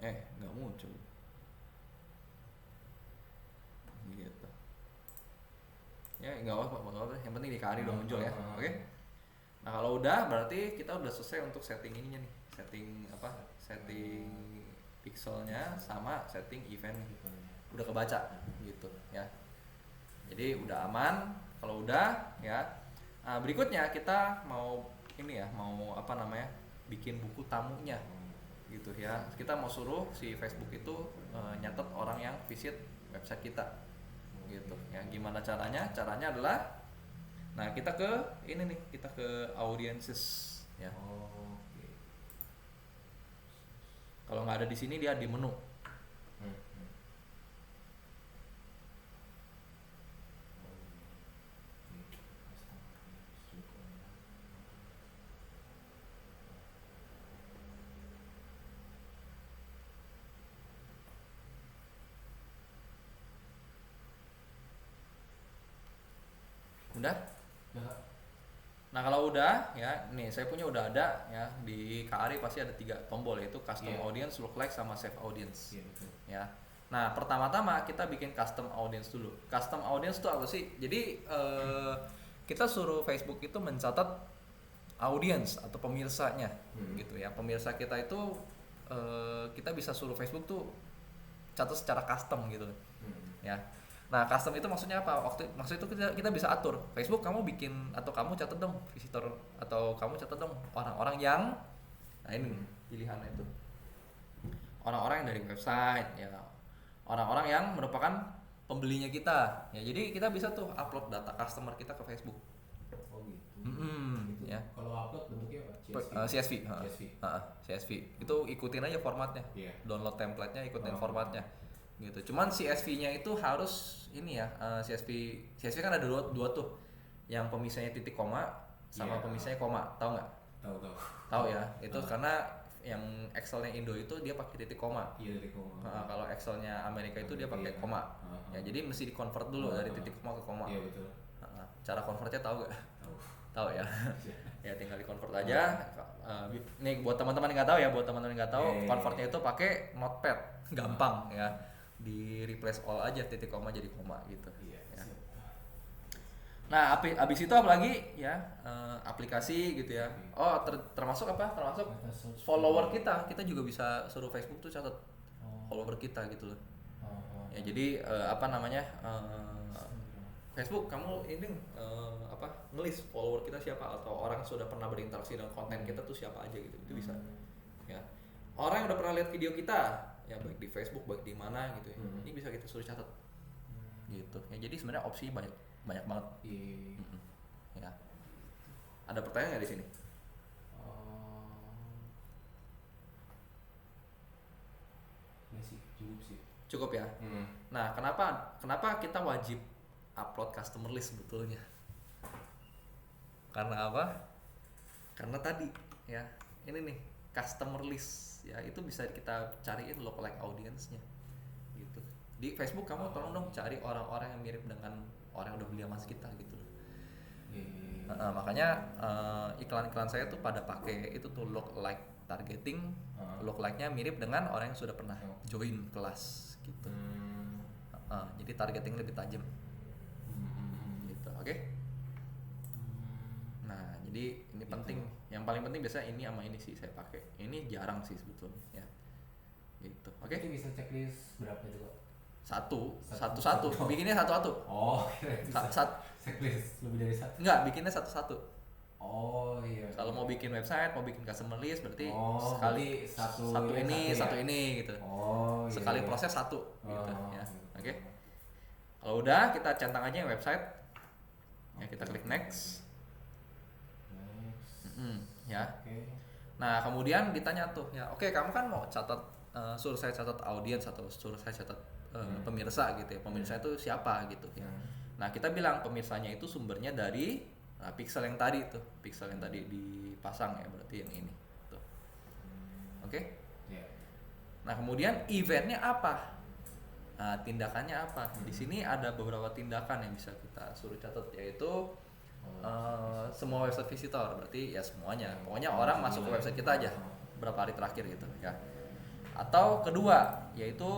nggak muncul gitu ya, nggak apa-apa, yang penting di KRI udah muncul ya. Oke. Nah kalau udah berarti kita udah selesai untuk setting ininya nih, setting pixelnya sama setting event udah kebaca gitu ya, jadi udah aman. Kalau udah ya, berikutnya kita mau ini ya, mau bikin buku tamunya gitu ya. Kita mau suruh si Facebook itu nyatet orang yang visit website kita gitu ya. Gimana caranya adalah, nah kita ke audiences ya. Kalau nggak ada di sini, dia di menu. Udah? Nah kalau udah ya, nih saya punya udah ada ya, di KRI pasti ada 3 tombol, yaitu custom audience, lookalike, sama save audience. Ya. Nah pertama-tama kita bikin custom audience dulu. Custom audience itu apa sih? Jadi kita suruh Facebook itu mencatat audience atau pemirsanya gitu ya. Pemirsa kita itu kita bisa suruh Facebook tuh catat secara custom gitu ya. Nah custom itu maksudnya apa? Maksud itu kita bisa atur, Facebook kamu bikin atau kamu catat dong visitor, atau kamu catat dong orang-orang yang, nah ini pilihannya itu orang-orang yang dari website ya, orang-orang yang merupakan pembelinya kita ya. Jadi kita bisa tuh upload data customer kita ke Facebook. Gitu. Ya. Kalau upload bentuknya apa? CSV. CSV itu ikutin aja formatnya. Download template-nya, ikutin formatnya gitu. Cuman CSV-nya itu harus ini ya, CSV kan ada dua tuh, yang pemisahnya titik koma sama pemisahnya koma, tahu nggak? Tahu ya, itu karena yang Excel-nya Indo itu dia pakai titik koma. Titik koma. Kalau Excel-nya Amerika itu dia pakai koma. Ya jadi mesti di-convert dulu dari titik koma ke koma. Iya betul. Cara convertnya tahu nggak? Tahu ya. Ya tinggal di-convert aja. Nih buat teman-teman yang nggak tahu, convertnya itu pakai Notepad, gampang ya. Di replace all aja, titik koma jadi koma gitu ya. Nah abis itu apalagi ya, aplikasi gitu ya. Termasuk follower kita juga bisa suruh Facebook tuh catat follower kita gitu loh. Ya jadi Facebook kamu ini ngelis follower kita siapa, atau orang sudah pernah berinteraksi dengan konten kita tuh siapa aja gitu, itu bisa ya. Orang yang udah pernah lihat video kita ya, baik di Facebook baik di mana gitu ya, ini bisa kita suruh catat gitu ya. Jadi sebenarnya opsi banyak banget. Ya, ada pertanyaan nggak di sini? Ya sih, cukup ya. Nah kenapa kita wajib upload customer list sebetulnya? Karena apa? Karena tadi ya, ini nih customer list ya, itu bisa kita cariin lookalike audience-nya gitu. Di Facebook kamu tolong dong cari orang-orang yang mirip dengan orang yang udah beli sama kita gitu loh. Makanya iklan-iklan saya tuh pada pakai itu tuh lookalike targeting. Lookalike-nya mirip dengan orang yang sudah pernah join kelas gitu. Jadi targeting lebih tajam gitu. Oke? Nah jadi ini penting, yang paling penting biasanya ini sama ini sih saya pakai. Ini jarang sih sebetulnya ya gitu. Oke? Itu bisa checklist berapa itu kok? Satu. Bikinnya satu-satu. Checklist lebih dari satu? Enggak, bikinnya satu-satu. Iya. Kalau mau bikin website, mau bikin customer list, berarti sekali satu ini gitu. Sekali proses satu gitu ya. Oke? Kalau udah, kita centang aja website. Ya kita klik next. Ya. Nah kemudian ditanya tuh ya, oke kamu kan mau catat, suruh saya catat audiens atau suruh saya catat pemirsa gitu ya. Pemirsa itu siapa gitu ya. Nah kita bilang pemirsanya itu sumbernya dari pixel yang tadi dipasang ya, berarti yang ini tuh. Oke? Nah kemudian eventnya apa? Nah, tindakannya apa? Di sini ada beberapa tindakan yang bisa kita suruh catat, yaitu semua website visitor, berarti ya semuanya. Pokoknya orang masuk ke website kita aja berapa hari terakhir gitu ya. Atau kedua yaitu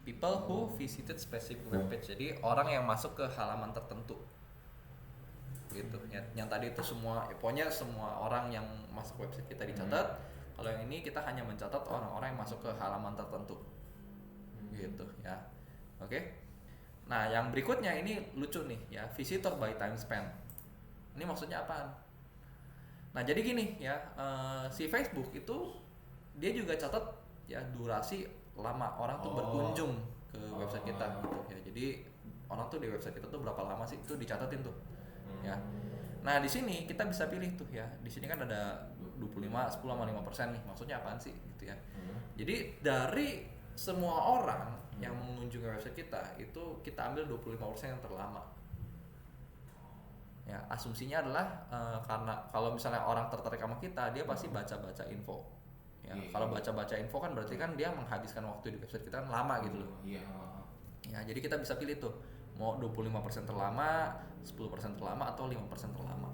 people who visited specific webpage. Jadi orang yang masuk ke halaman tertentu. Gitu. Yang tadi itu semua, pokoknya semua orang yang masuk website kita dicatat. Kalau yang ini kita hanya mencatat orang-orang yang masuk ke halaman tertentu. Gitu ya. Oke. Nah, yang berikutnya ini lucu nih ya, visitor by time spent. Ini maksudnya apaan? Nah, jadi gini ya, si Facebook itu dia juga catat ya durasi lama orang tuh berkunjung ke website kita gitu ya. Jadi orang tuh di website kita tuh berapa lama sih, itu dicatatin tuh. Ya. Nah, di sini kita bisa pilih tuh ya. Di sini kan ada 25, 10 sama 5% nih. Maksudnya apaan sih gitu ya. Jadi dari semua orang yang mengunjungi website kita itu kita ambil 25% yang terlama. Ya, asumsinya adalah karena kalau misalnya orang tertarik sama kita, dia pasti baca-baca info. Ya, kalau baca-baca info kan berarti kan dia menghabiskan waktu di website kita kan lama gitu loh. Ya, jadi kita bisa pilih tuh mau 25% terlama, 10% terlama atau 5% terlama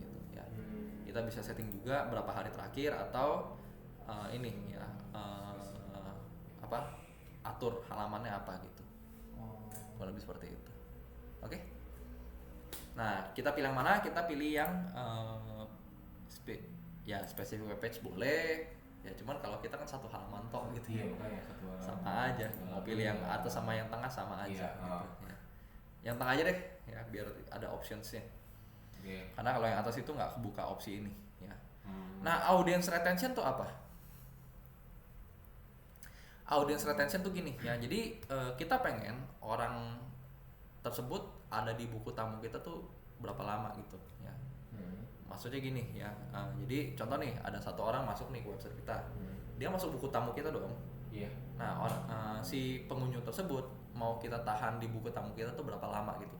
gitu ya. Kita bisa setting juga berapa hari terakhir atau ini ya atur halamannya apa gitu. Kurang lebih seperti itu. Oke. Nah, kita pilih yang mana? Kita pilih yang specific web page boleh. Ya cuman kalau kita kan satu halaman toh gitu ya. Sama aja. Mau pilih yang atas sama yang tengah sama aja gitu. Ya. Yang tengah aja deh ya biar ada optionsnya. Karena kalau yang atas itu nggak kebuka opsi ini ya. Nah, audience retention tuh apa? Audience retention tuh gini ya. Jadi kita pengen orang tersebut ada di buku tamu kita tuh berapa lama gitu ya. Maksudnya gini ya. Jadi contoh nih ada satu orang masuk nih ke website kita. Dia masuk buku tamu kita dong. Nah, si pengunjung tersebut mau kita tahan di buku tamu kita tuh berapa lama gitu.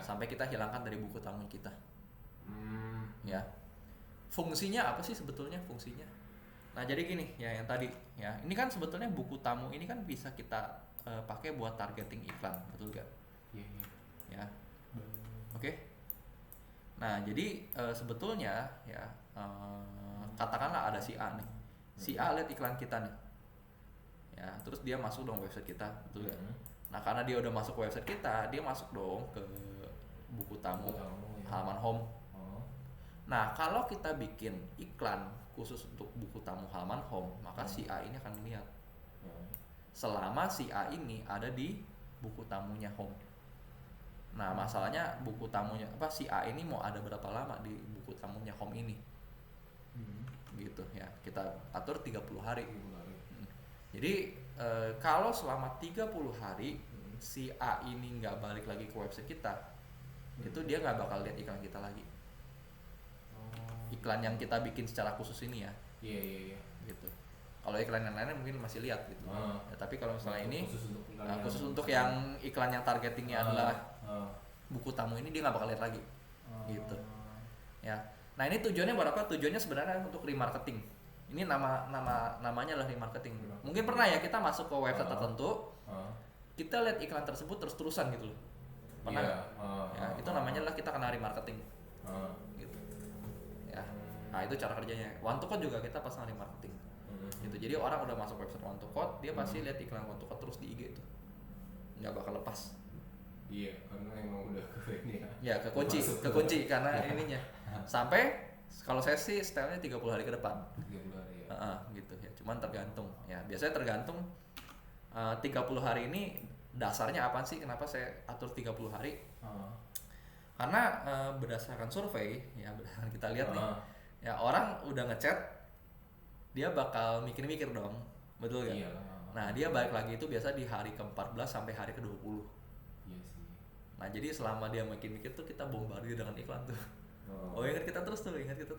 Sampai kita hilangkan dari buku tamu kita. Ya. Fungsinya apa sih sebetulnya fungsinya? Nah, jadi gini ya yang tadi ya. Ini kan sebetulnya buku tamu ini kan bisa kita pakai buat targeting iklan, betul gak? Ya. Oke. Nah, jadi sebetulnya ya katakanlah ada si A nih. Si A lihat iklan kita nih. Ya, terus dia masuk dong website kita, betul gak? Nah, karena dia udah masuk ke website kita, dia masuk dong ke buku tamu halaman home. Nah, kalau kita bikin iklan khusus untuk buku tamu halaman home, maka si A ini akan melihat. Selama si A ini ada di buku tamunya home. Nah, masalahnya buku tamunya si A ini mau ada berapa lama di buku tamunya home ini. Gitu ya. Kita atur 30 hari. Jadi kalau selama 30 hari si A ini nggak balik lagi ke website kita, itu dia nggak bakal lihat iklan kita lagi. Iklan yang kita bikin secara khusus ini ya. Gitu. Kalau iklan yang lainnya mungkin masih lihat gitu. Ya, tapi kalau misalnya ini khusus untuk yang iklan yang targetingnya adalah buku tamu ini, dia nggak bakal lihat lagi. Ya. Nah, ini tujuannya buat apa? Tujuannya sebenarnya untuk remarketing. Ini namanya adalah remarketing. Mungkin pernah ya kita masuk ke website tertentu, kita lihat iklan tersebut terus-terusan gitu loh. Pernah nggak? Ya, itu namanya adalah kita kena remarketing. Gitu. Ya. Nah, itu cara kerjanya. One to Code juga kita pasang remarketing. Gitu. Jadi orang udah masuk website One to Code, dia pasti lihat iklan One to Code terus di IG itu. Nggak bakal lepas. Karena emang udah ke ini ya. Ya, kekunci karena ininya. Sampai kalau saya sih stylenya 30 hari ke depan. 30 hari ya. Gitu ya. Cuman tergantung. Ya, biasanya tergantung 30 hari ini dasarnya apa sih? Kenapa saya atur 30 hari? Karena berdasarkan survei ya, berdasarkan kita lihat nih. Ya, orang udah ngechat dia bakal mikir-mikir dong. Betul gak? Nah, dia balik lagi itu biasa di hari ke-14 sampai hari ke-20. Nah, jadi selama dia mikir-mikir tuh kita bombardir dengan iklan tuh. Ingat kita terus gitu.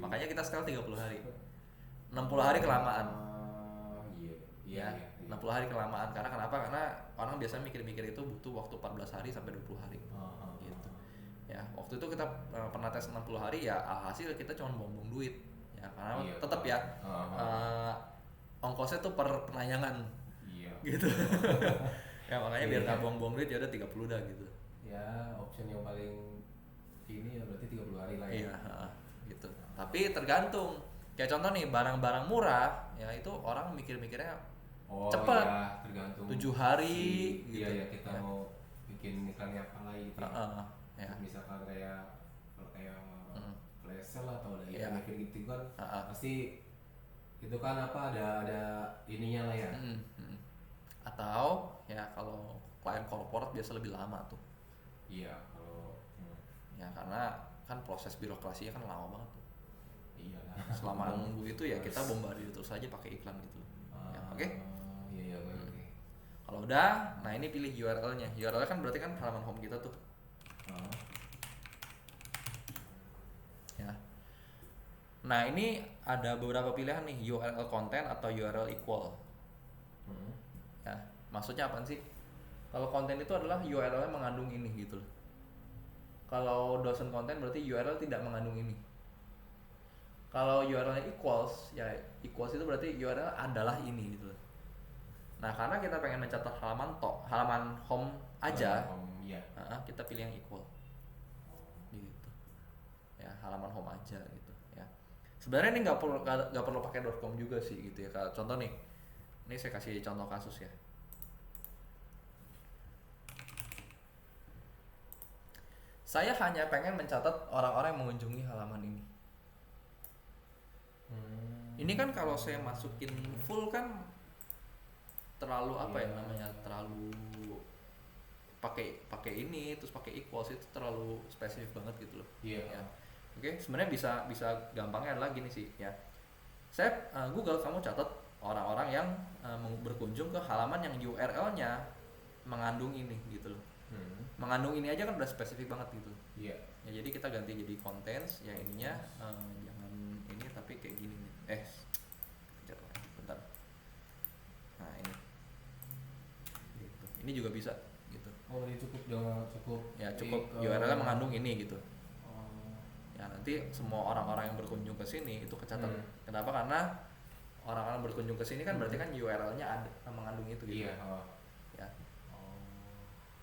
Makanya kita sekarang 30 hari. 60 hari kelamaan. 60 hari kelamaan. Karena kenapa? Karena orang biasa mikir-mikir itu butuh waktu 14 hari sampai 20 hari. Gitu. Ya, waktu itu kita pernah tes 60 hari ya, hasil kita cuma buang-buang duit. Ya, karena tetap ya ongkosnya tuh per penayangan. Gitu. Ya, makanya biar nggak buang-buang duit ya udah 30 dah gitu. Ya, option yang paling ini ya berarti 30 hari lah ya. Gitu. Tapi tergantung Kayak contoh nih barang-barang murah, ya itu orang mikir-mikirnya Oh cepet, iya, tergantung 7 hari gitu. iya ya kita Ya. mau bikin iklannya apa lagi gitu ya. Ya. Misalkan kayak kalau kayak Mm. flash sale atau ada Iya. event gitu kan Uh-uh. pasti itu kan apa ada ininya lah ya. Atau ya kalau klien corporate biasa lebih lama tuh. Iya kalau Ya karena kan proses birokrasinya kan lama banget tuh. iya lah. Selama nunggu itu ya kita bombardir terus aja pakai iklan gitu. Ya, oke? Iya iya oke. Kalau udah, nah ini pilih URL-nya. URL kan berarti kan halaman home kita tuh. Ya. Nah ini ada beberapa pilihan nih, URL konten atau URL equal. Ya, maksudnya apa sih? Kalau konten itu adalah URL-nya mengandung ini gitu loh. Kalau dosen konten berarti URL tidak mengandung ini. Kalau URL-nya equals, ya equals itu berarti URL adalah ini gitu loh. Nah karena kita pengen mencatat halaman home aja, Iya. kita pilih yang equal. Gitu. Ya halaman home aja gitu. Ya. Sebenarnya ini nggak perlu pakai .com juga sih gitu ya. Contoh nih, ini saya kasih contoh kasus ya. Saya hanya pengen mencatat orang-orang yang mengunjungi halaman ini. Ini kan kalau saya masukin full kan terlalu apa ya namanya, terlalu pakai ini terus pakai equals itu terlalu spesifik banget gitu loh. Iya. Ya. Oke, sebenarnya bisa gampangnya adalah gini sih ya. Saya Google kamu catat orang-orang yang berkunjung ke halaman yang URL-nya mengandung ini gitu loh. Mengandung ini aja kan udah spesifik banget gitu. Iya. Ya jadi kita ganti jadi contents ya ininya jangan ini tapi kayak gini nih. Bentar. Nah ini. Gitu. Ini juga bisa gitu. Oh ini cukup Ya cukup URL-nya mengandung ini gitu. Ya nanti semua orang-orang yang berkunjung ke sini itu kecatat. Kenapa? Karena orang-orang berkunjung ke sini kan berarti kan URL-nya ada mengandung itu gitu. Iya. Ya.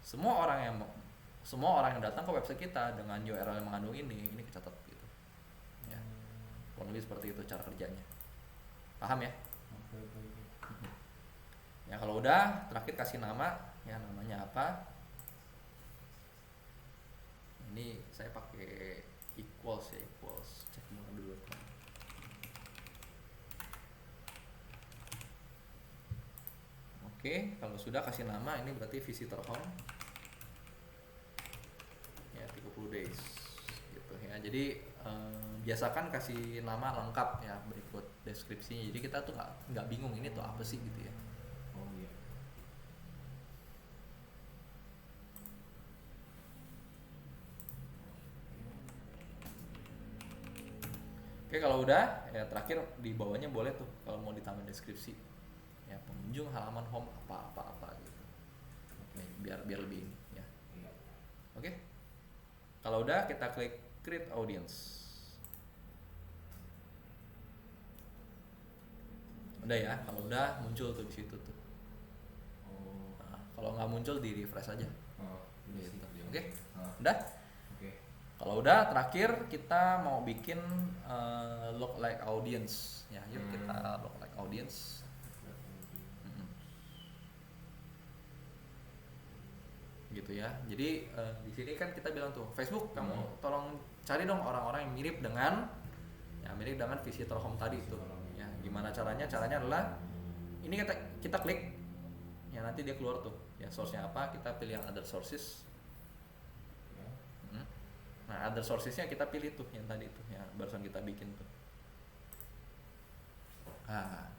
Semua orang yang datang ke website kita dengan URL yang mengandung ini kecatat gitu. Ya. Kurang lebih seperti itu cara kerjanya. Paham ya? Ya kalau udah terakhir kasih nama, ya namanya apa? Ini saya pakai equals ya, equals. Cek dulu. Oke, kalau sudah kasih nama ini berarti visitor home. Ya 30 days gitu ya. Jadi biasakan kasih nama lengkap ya berikut deskripsinya. Jadi kita tuh nggak bingung ini tuh apa sih gitu ya. Oh iya. Oke kalau udah ya terakhir di bawahnya boleh tuh kalau mau ditambah deskripsi ya pengunjung halaman home apa gitu. Oke, biar lebih ini ya. Iya. Oke. Kalau udah kita klik create audience. Udah ya, kalau udah muncul tuh di situ tuh. Nah, kalau nggak muncul di refresh aja. Gitu. Oke. Udah? Oke. Kalau udah terakhir kita mau bikin look like audience. Ya, yuk kita look like audience. Gitu ya. Jadi di sini kan kita bilang tuh Facebook kamu tolong cari dong orang-orang yang mirip dengan visitor home tadi itu. Ya, gimana caranya? Caranya adalah ini kita klik ya nanti dia keluar tuh. Ya source-nya apa? Kita pilih yang other sources. Nah, other sources-nya kita pilih tuh yang tadi tuh, yang barusan kita bikin tuh.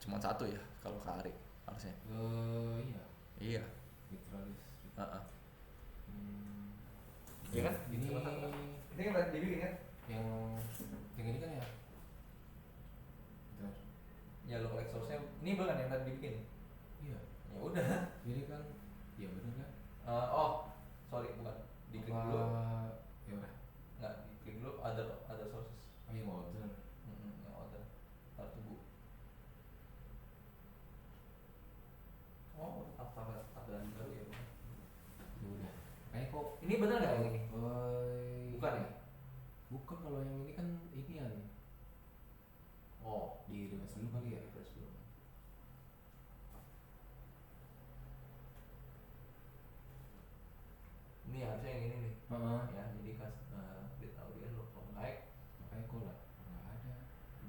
Cuma satu ya kalau ke Ari harusnya. Iya. Iya. Literalis. Iya kan? Ini kan tadi dibikin kan? yang ini kan ya. Bentar. Ya look like source-nya ini bukan yang tadi dibikin. Iya. Ya udah. Ini kan, iya benar kan? Sorry bukan. Diklik Apa- dulu. Ya udah. Nggak, diklik dulu other sources. Oh yang order. Yang other. Ntar tunggu. Tampilan baru ya bukan? Ya udah. Kayak kok Ini bener nggak yang ini? Bukan ya? Bukan, kalau yang ini kan inian. Oh, di refresh dulu kali ya. Refresh dulu. Ini harusnya yang ini nih. Ya, jadi create audience lo like. Makanya kok lah nggak ada.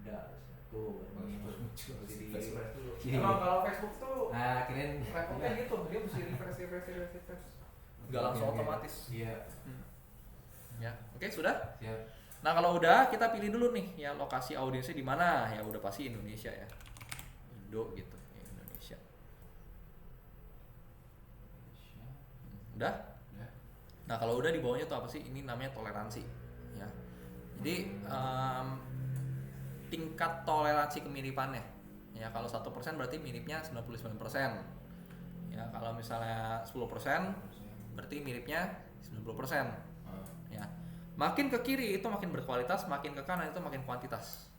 Udah harusnya. Tuh, muncul di refresh. refresh dulu. Iya. Emang kalau Facebook tuh Kirain repotnya gitu, dia mesti refresh. Nggak langsung otomatis. Iya. Ya, oke sudah. Siap. Nah kalau udah kita pilih dulu nih ya lokasi audiensnya di mana ya, udah pasti Indonesia ya, Indo gitu ya, Indonesia. Udah? Udah. Nah kalau udah di bawahnya tuh apa sih? Ini namanya toleransi ya. Jadi tingkat toleransi kemiripannya ya, kalau 1% berarti miripnya 99%. Ya kalau misalnya 10% berarti miripnya 90%. Ya. Makin ke kiri itu makin berkualitas, makin ke kanan itu makin kuantitas.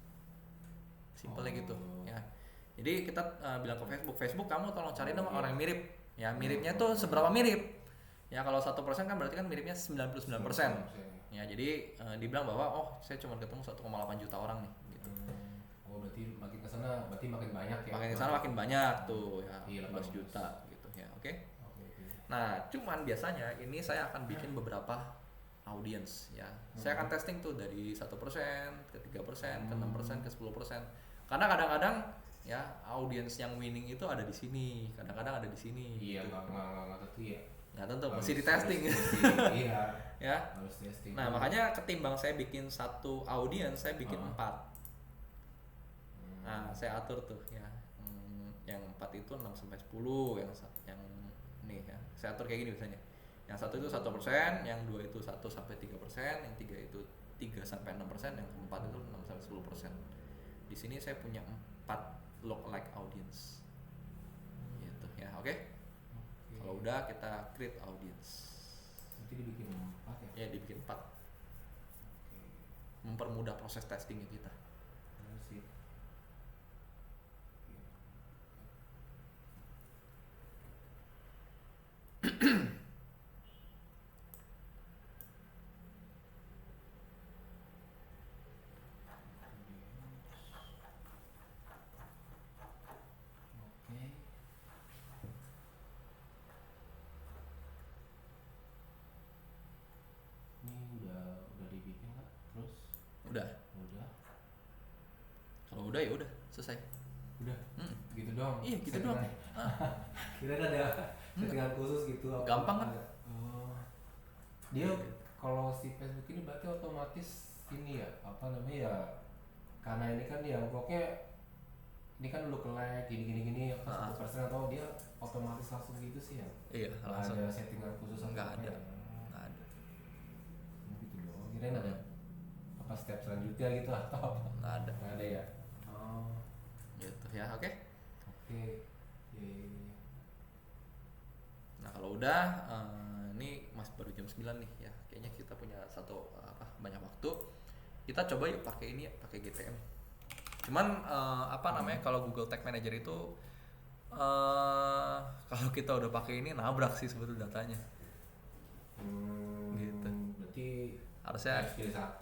Simpelnya gitu ya. Jadi kita bilang ke Facebook kamu tolong cari dong orang yang mirip. Ya miripnya tuh seberapa mirip? Ya kalau 1% kan berarti kan miripnya 99%. Ya jadi dibilang bahwa oh saya cuma ketemu 1,8 juta orang nih gitu. Oh berarti makin kesana berarti makin banyak ya. Makin kesana makin banyak tuh ya, 15 bagus. juta gitu ya. Oke. Nah, cuman biasanya ini saya akan bikin beberapa audience ya. Saya akan testing tuh dari 1%, ke 3%, ke 6%, ke 10%. Karena kadang-kadang ya audience yang winning itu ada di sini, kadang-kadang ada di sini. Iya, gitu. nggak tentu ya. Nggak tentu, mesti di testing. Iya. Ya. Harus testing. Nah, makanya ketimbang saya bikin satu audience, saya bikin 4. Nah, saya atur tuh ya. Yang 4 itu 6 sampai 10, yang nih ya. Saya atur kayak gini biasanya. Yang 1 itu 1%, yang 2 itu 1 sampai 3%, yang 3 itu 3 sampai 6%, yang 4 itu 6 sampai 10%. Di sini saya punya 4 lookalike audience. Gitu ya, oke? Kalau udah kita create audience. Nanti dibikin 4 ya? Ya, dibikin 4. Mempermudah proses testingnya kita. Sip. Udah. Kalau udah ya udah selesai. Udah. Gitu doang. Iya gitu doang. Kira ada settingan khusus gitu. Gampang kan? Oh. Dia kalau si Facebook ini berarti otomatis ini ya apa namanya ya, karena ini kan ya pokoknya ini kan lu kelek gini apa 1% atau dia otomatis langsung gitu sih ya? Iya langsung. Ada settingan khusus nggak ada. Gitu doang. Kirain ada apa step selanjutnya gitu atau apa? Nggak ada ya. Oh gitu ya, oke. Iya. Nah kalau udah ini masih baru jam 9 nih ya, kayaknya kita punya banyak waktu, kita coba yuk pakai ini ya, pakai GTM. Cuman kalau Google Tag Manager itu kalau kita udah pakai ini nabrak sih sebetulnya datanya. Gitu. Berarti harusnya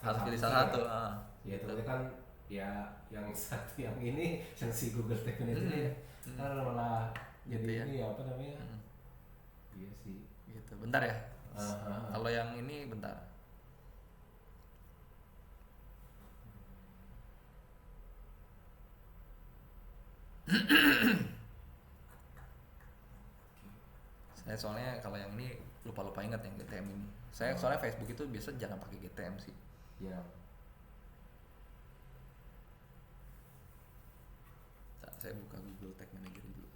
harus pilih salah satu. Ya ternyata kan ya yang satu yang ini yang si Google Tag Manager ya. Karena malah gitu jadi ya. ini apa namanya? Iya sih. Gitu. Bentar ya. Kalau yang ini bentar. Saya soalnya kalau yang ini lupa ingat yang GTM ini. Saya soalnya Facebook itu biasa jangan pakai GTM sih. Ya. Saya buka Google Tag Manager dulu.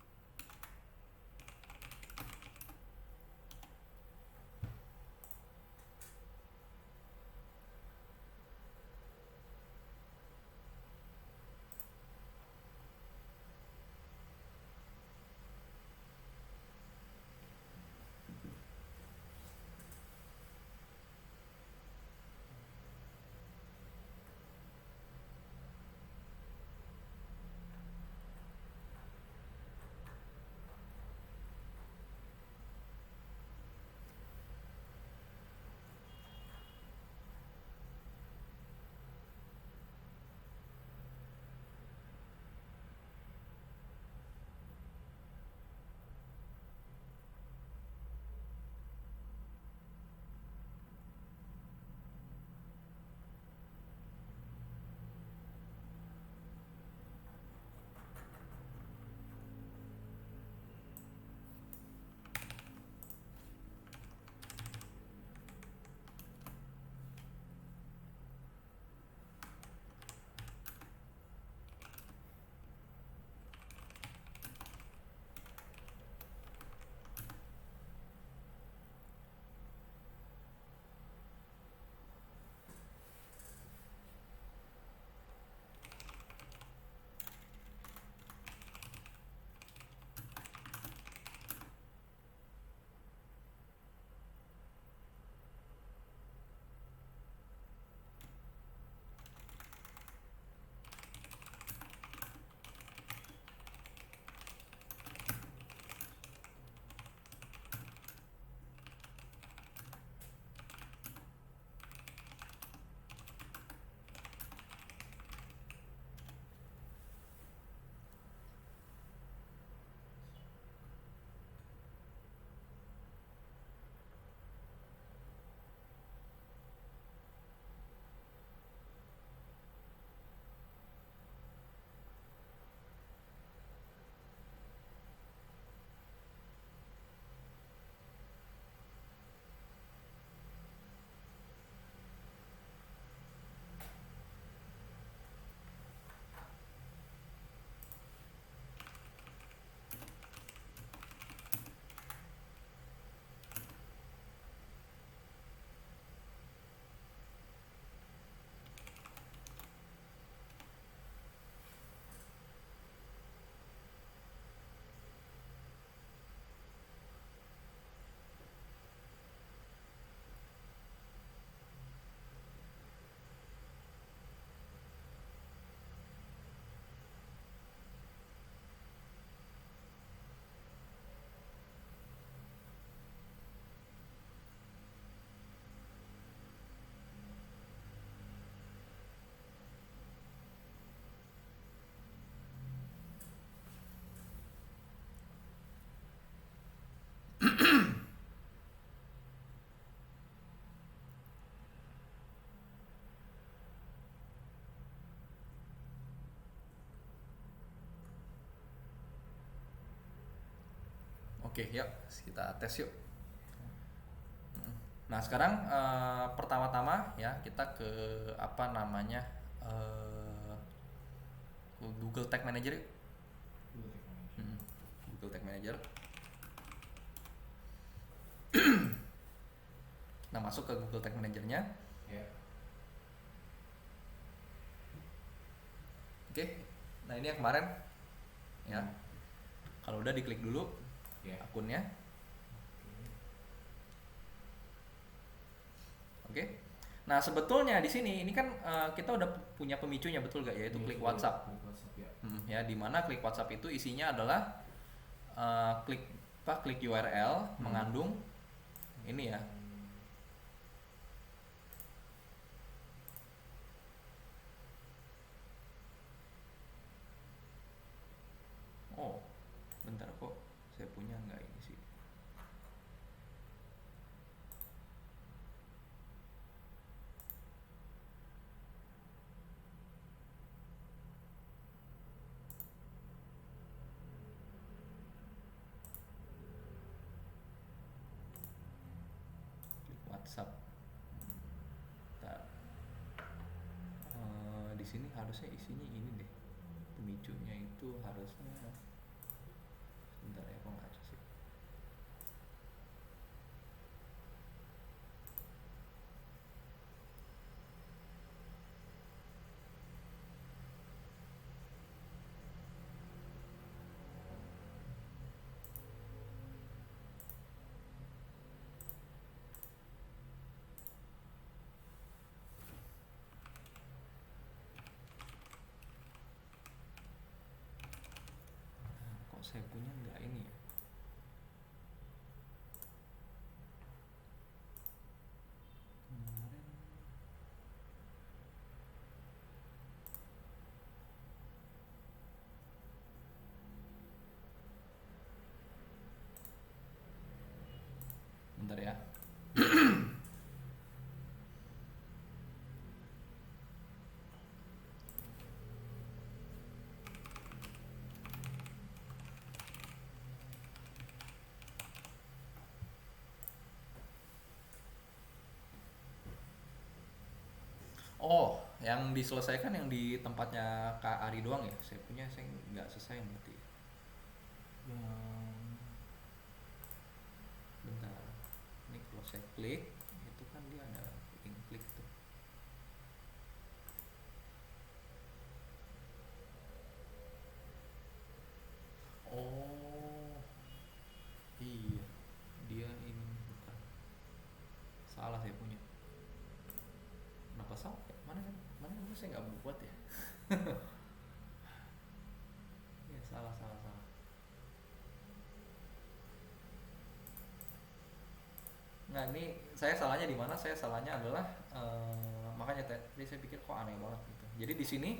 Oke, yuk kita tes yuk. Nah sekarang pertama-tama ya kita ke apa namanya Google Tag Manager yuk. Google Tag Manager. Nah masuk ke Google Tag Manager-nya. Ya. Oke. Nah ini yang kemarin ya. Kalau udah diklik dulu Ya. akunnya. Oke. Nah sebetulnya di sini ini kan kita udah punya pemicunya, betul gak, yaitu klik WhatsApp. Ya. Ya di mana klik WhatsApp itu isinya adalah klik URL mengandung ini ya. Oh, bentar kok saya punya nggak ini sih. Klik WhatsApp. Bentar. Di sini harusnya isinya ini deh. Pemicunya itu harusnya. Bentar ya, kok nggak ada sih. Kok saya punya nggak ini ya? Kemarin bentar ya. Oh, yang diselesaikan yang di tempatnya Kak Ari doang ya? Saya punya, saya nggak selesai berarti. Bentar. Ini kalau saya klik, itu kan dia ada link klik tuh. Oh, iya, dia ini bukan. Salah saya punya. Kenapa salah ya? Mana saya nggak buat ya? Ya salah. Nah ini saya salahnya di mana? Saya salahnya adalah makanya tadi saya pikir kok aneh banget gitu. Jadi di sini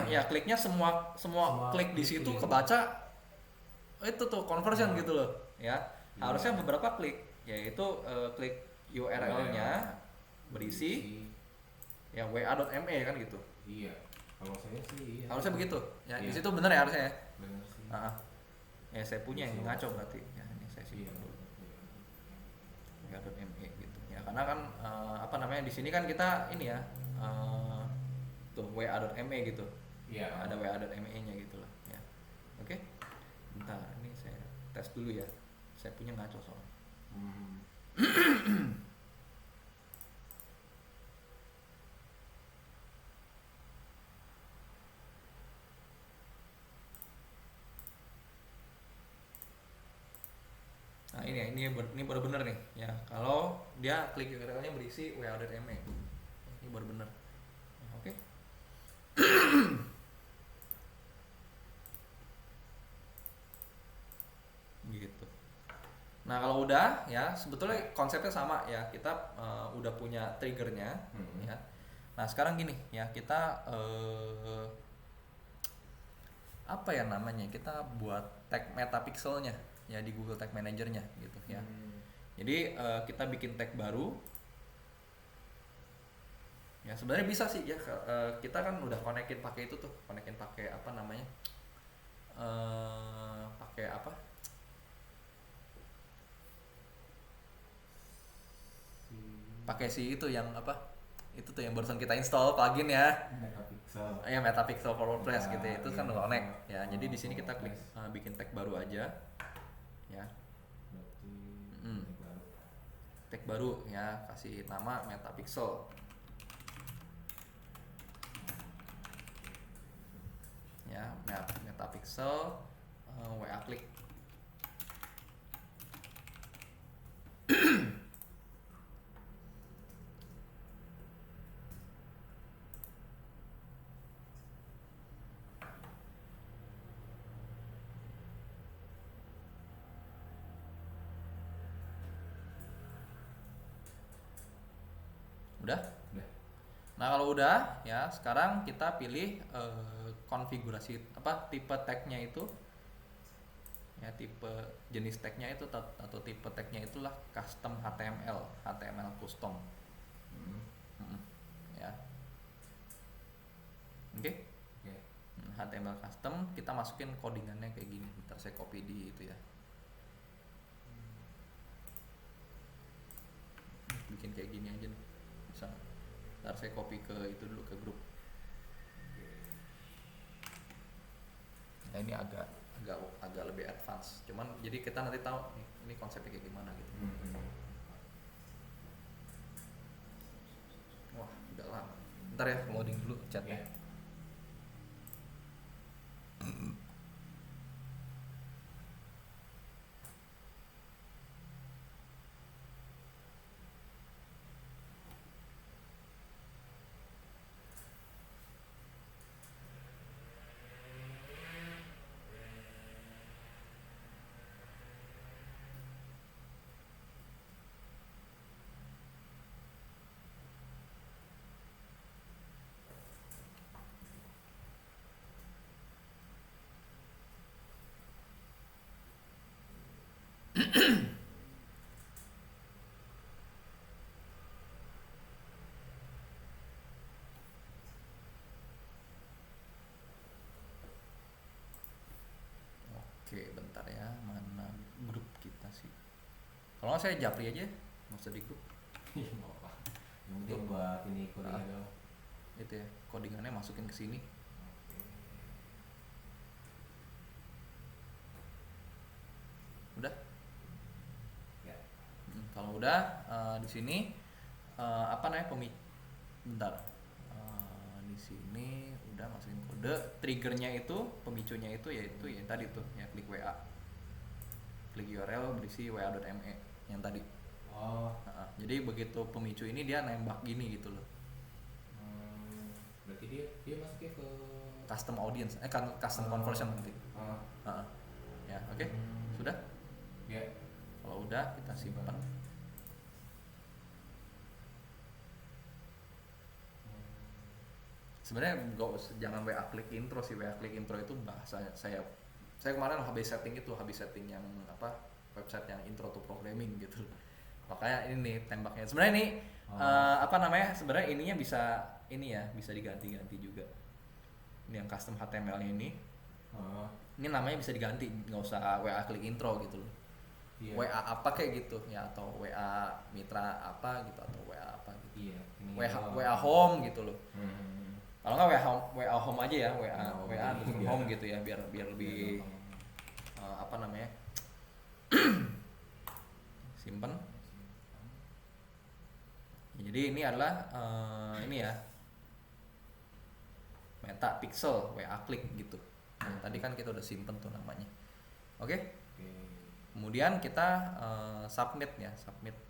ya kliknya semua klik di situ kebaca itu tuh conversion gitu loh ya. Harusnya beberapa klik, yaitu klik URL-nya berisi ya wa.me kan gitu. Iya. Kalau saya sih iya. Harusnya begitu. Ya Iya. di situ benar ya harusnya ya. Benar sih. Ya saya punya yang ngaco berarti. Ya ini saya simpan dulu. wa.me gitu. Ya karena kan apa namanya di sini kan kita ini ya tuh wa.me gitu. Iya. Ada wa.me-nya gitu lah ya. Oke. Bentar, ini saya tes dulu ya. Saya punya ngaco soalnya. Nah ini baru bener nih ya. Kalau dia klik URL-nya berisi wa.me, ini baru bener. Oke. Gitu. Nah kalau udah ya sebetulnya konsepnya sama ya, kita udah punya triggernya ya. Nah sekarang gini ya, kita apa ya namanya, kita buat tag metapixelnya ya di Google Tag Manager-nya gitu ya. Jadi kita bikin tag baru ya. Sebenarnya bisa sih ya, kita kan udah konekin pakai itu tuh, konekin pakai apa namanya, pakai apa, pakai si itu yang apa, itu tuh yang barusan kita install plugin ya, Metapixel. ya Metapixel for WordPress gitu ya, itu Iya, kan udah connect ya. Jadi di for sini kita klik WordPress. bikin tag baru aja ya. Berarti Hmm. ini baru. Tag baru ya, kasih nama Metapixel ya, Metapixel WA Click. Udah? Udah. Nah kalau udah ya, sekarang kita pilih konfigurasi apa, tipe tagnya itu ya, tipe jenis tagnya itu atau tipe tagnya itulah custom HTML custom. Ya, oke. Oke. HTML custom kita masukin codingannya kayak gini. Ntar saya copy di itu ya, bikin kayak gini aja nih bisa. Ntar saya copy ke itu dulu, ke grup. Nah ini agak lebih advance, cuman jadi kita nanti tahu nih, ini konsepnya kayak gimana gitu. Wah udah lama, ntar ya loading dulu chatnya. Ya. Oke bentar ya, mana grup kita sih? Kalau nggak saya japri aja, nggak usah di grup. Iya, nggak apa. Yang penting buat ini codingnya doang. Itu ya, codingannya masukin ke sini. Oke. Udah? Ya. Kalau udah di sini apa namanya bentar. Di sini udah masukin kode, triggernya itu, pemicunya itu yaitu yang tadi tuh ya, klik WA, klik URL berisi wa.me yang tadi. Oh. Jadi begitu pemicu ini dia nembak gini gitu loh. Berarti dia masuknya ke Custom audience, custom conversion nanti. Ya oke. Sudah? Ya. Kalau udah kita simpan. Sebenarnya jangan WA klik intro sih. WA klik intro itu bahasa saya kemarin habis setting yang apa, website yang intro to programming gitu. Makanya ini nih tembaknya. Sebenarnya ini apa namanya? Sebenarnya ininya bisa diganti-ganti juga. Ini yang custom HTML-nya ini. Ini namanya bisa diganti, nggak usah WA klik intro gitu loh. Iya. WA apa kayak gitu ya, atau WA mitra apa gitu, atau WA apa gitu. Iya. WA home gitu loh. Kalau nggak WA home aja ya, WA home gitu ya, biar lebih apa namanya, simpen. Jadi ini adalah ini ya, Metapixel WA Click gitu. Nah, tadi kan kita udah simpen tuh namanya. Oke. Kemudian kita submit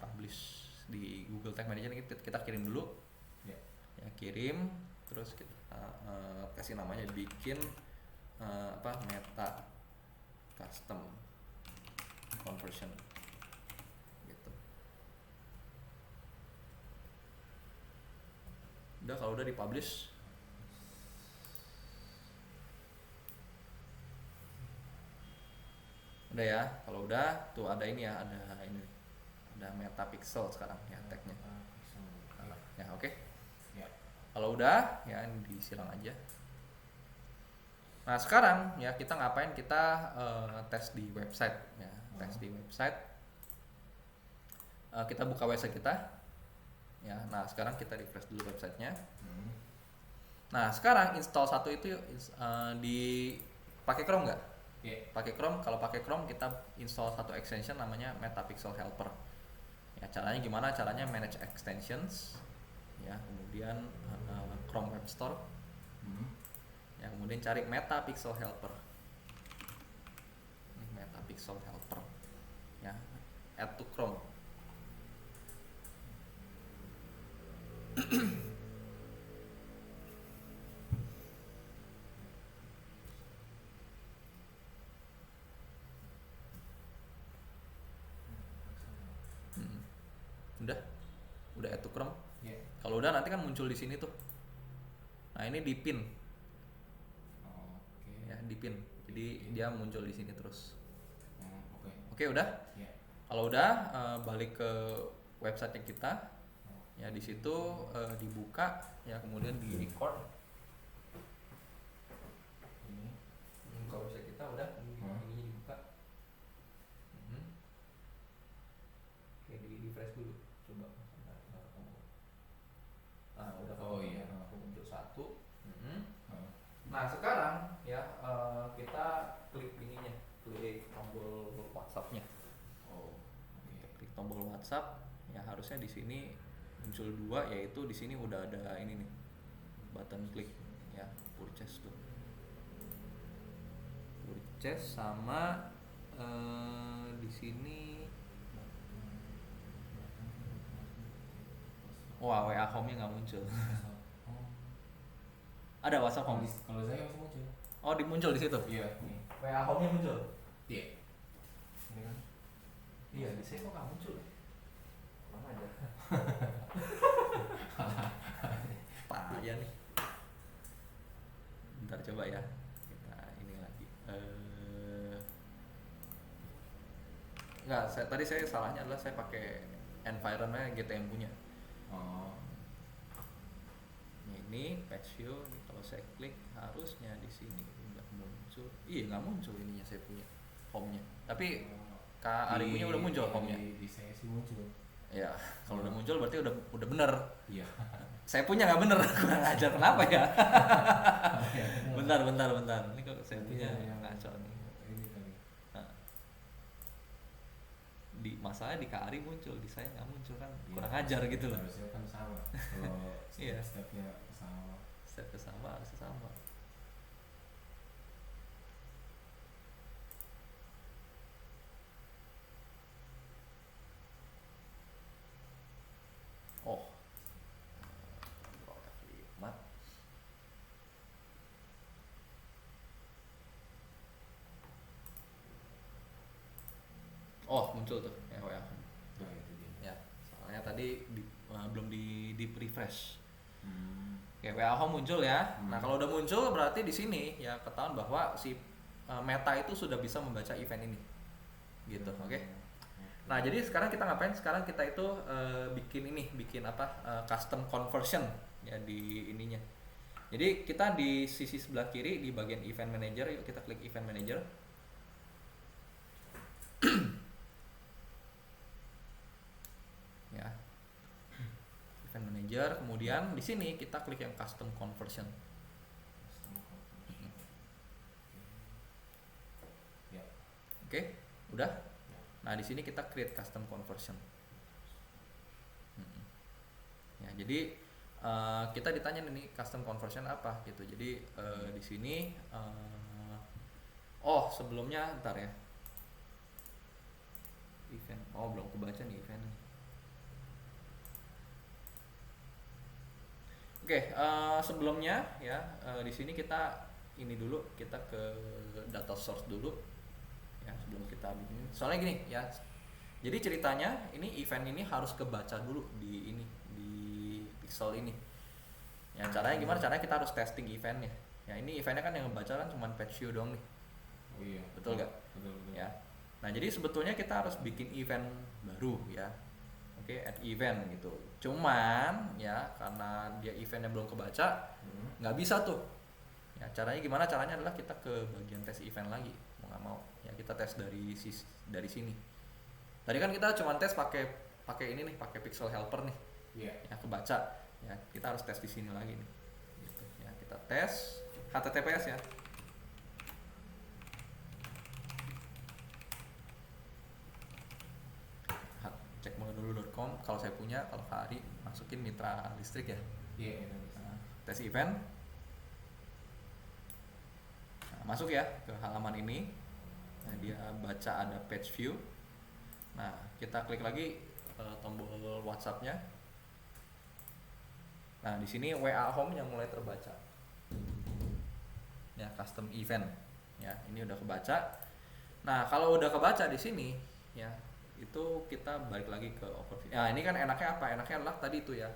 publish di Google Tag Manager. Kita kirim dulu. Ya, kirim. Terus kita kasih namanya, bikin meta custom conversion gitu. Udah, kalau udah dipublish. Udah ya, kalau udah tuh ada ini ya, ada Metapixel sekarang ya tagnya. Ya oke. Ya. Kalau udah ya ini disilang aja. Nah sekarang ya kita ngapain? Kita tes di website ya, tes di website. Kita buka website kita. Nah sekarang kita refresh dulu websitenya. Nah sekarang install satu itu di pakai Chrome nggak? Pakai Chrome. Kalau pakai Chrome kita install satu extension namanya Metapixel Helper. Ya caranya gimana? Caranya manage extensions, ya kemudian Chrome Web Store, ya kemudian cari Metapixel Helper. Ini Metapixel Helper, ya add to Chrome. Udah add to Chrome. Kalau udah nanti kan muncul di sini tuh. Nah ini di pin, ya di pin. Jadi dia muncul di sini terus. Oke udah. Kalau udah balik ke website kita. Ya di situ dibuka, ya kemudian di record. Buka website kita udah, ini dibuka. Oke di refresh dulu, coba. Nah udah muncul satu. Nah sekarang ya kita klik ininya, klik tombol WhatsApp-nya. Klik tombol WhatsApp, ya harusnya di sini muncul dua, yaitu di sini udah ada ini nih button klik ya, purchase tuh, purchase sama di sini WA Home-nya nggak muncul. Ada WhatsApp Home. Kalau saya masih muncul. Oh muncul di situ. Iya. WA Home-nya muncul. Iya. Ini kan? Iya di sini kok nggak muncul. Mana aja. Payah nih. Bentar coba ya. Kita ini lagi. Enggak, tadi saya salahnya adalah saya pakai environment GTM punya. Ini patch view, kalau saya klik harusnya di sini nggak muncul. Iya nggak muncul ininya, saya punya home-nya. Tapi Kak Ari punya udah muncul home-nya. Di saya sih muncul. Ya kalau udah muncul berarti udah bener. Iya. Saya punya nggak bener, kurang ajar kenapa ya? bentar. Ini kalau saya punya ngaco nih. Di masalah di Kak Ari muncul, di saya nggak muncul kan, kurang ajar gitu loh. Harusnya kan sama. Kalau iya. Stepnya sama. Stepnya sama, harusnya sama. Oh. Oh muncul tuh ya WA. Ya soalnya tadi belum di refresh. Kayak WA Home muncul ya. Nah kalau udah muncul berarti di sini ya ketahuan bahwa si Meta itu sudah bisa membaca event ini, gitu. Oke. Nah jadi sekarang kita ngapain? Sekarang kita itu bikin apa? Custom conversion ya di ininya. Jadi kita di sisi sebelah kiri di bagian event manager, yuk kita klik event manager. Ya, event manager, kemudian di sini kita klik yang custom conversion. Oke, udah. Nah di sini kita create custom conversion. Ya jadi kita ditanya nih custom conversion apa gitu. Jadi di sini sebelumnya ntar ya. Event. Belum kebaca nih event. Oke, sebelumnya ya di sini kita ini dulu, kita ke data source dulu ya sebelum kita bikin. Soalnya gini ya. Jadi ceritanya ini event ini harus kebaca dulu di ini di pixel ini. Ya caranya gimana? Caranya kita harus testing eventnya. Ya ini eventnya kan yang ngebaca kan cuma patch view doang nih. Oh iya. Betul nggak? Betul. Ya. Nah jadi sebetulnya kita harus bikin event baru ya. Oke, add event gitu. Cuman ya karena dia eventnya belum kebaca, nggak bisa tuh. Ya caranya gimana? Caranya adalah kita ke bagian tes event lagi, mau nggak mau. Ya kita tes dari sini. Tadi kan kita cuma tes pakai ini nih, pakai Pixel Helper nih. Iya. Ya kebaca kebaca ya, kita harus tes di sini lagi nih gitu ya. Kita tes HTTPS ya. Cekmulai-dulu.com kalau saya punya, kalau Kak Ari masukin mitra listrik ya. Iya. Nah, tes event. Nah, masuk ya ke halaman ini. Nah, dia baca ada page view. Nah, kita klik lagi tombol WhatsApp-nya. Nah, di sini WA Home yang mulai terbaca. Ya, custom event. Ya, ini udah kebaca. Nah, kalau udah kebaca di sini ya, itu kita balik lagi ke overview. Nah, ini kan enaknya apa? Enaknya adalah tadi itu ya,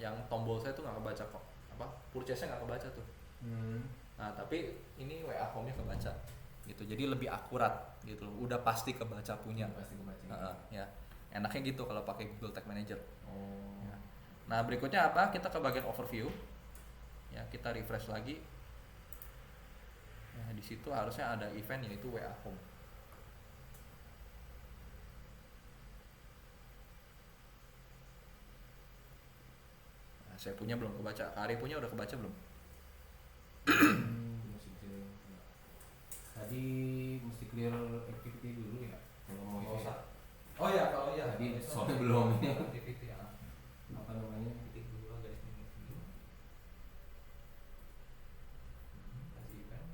yang tombol saya tuh nggak kebaca kok. Purchase-nya nggak kebaca tuh. Nah, tapi ini WA Home-nya kebaca gitu. Jadi lebih akurat gitu. Udah pasti kebaca punya. Pasti kebaca. Ya. Enaknya gitu kalau pakai Google Tag Manager. Ya. Nah, berikutnya apa? Kita ke bagian overview. Ya, kita refresh lagi. Nah, di situ harusnya ada event yaitu WA Home. Nah, saya punya belum kebaca. Kari punya udah kebaca belum? Tadi mesti clear activity dulu ya kalau mau itu. Oh ya, kalau ya. Tadi soalnya belum ini. Activity ya. Apa namanya? Ketik dulu garis miring dulu. Kasih event.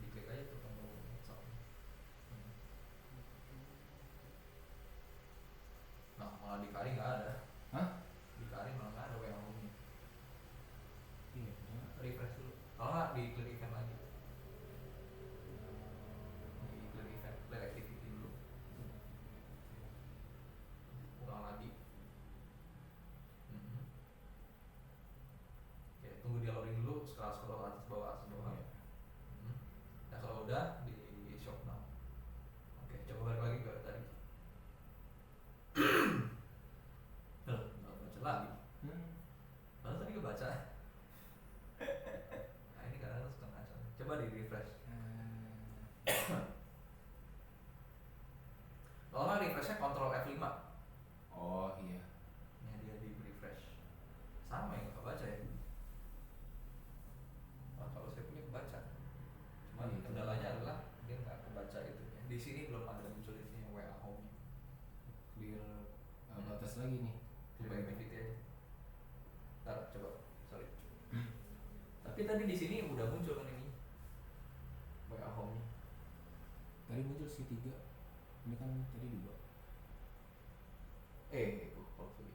Diklik aja tuh tombol WhatsApp. Nah, malah di Kari nggak ada. Hah? Di Kari malah nggak ada WA Home-nya. Iya. Refresh dulu. Kalau nggak di klik event lagi. Di klik event, klik activity dulu. Ulang lagi. Oke, tunggu dia loading dulu. Scroll atas bawah atas bawah. Nah, kalau udah di shop now. Oke, coba balik lagi ke tadi. Nggak baca lagi. Lalu tadi kebaca. Nah, ini kadang suka ngaco. Coba di refresh. Kalau nggak refreshnya Ctrl F5. Oh iya. Ini dia di refresh. Sama ya, nggak kebaca ya. Nah, kalau saya punya kebaca. Cuma kendalanya adalah dia nggak kebaca itu. Di sini belum ada muncul ini WA Home. Clear batas lagi nih. Coba activity aja. Ntar coba, sorry. Tapi tadi di sini udah muncul kan ini WA Home-nya. Tadi muncul si 3. Ini kan tadi 2. Itu kalau tadi.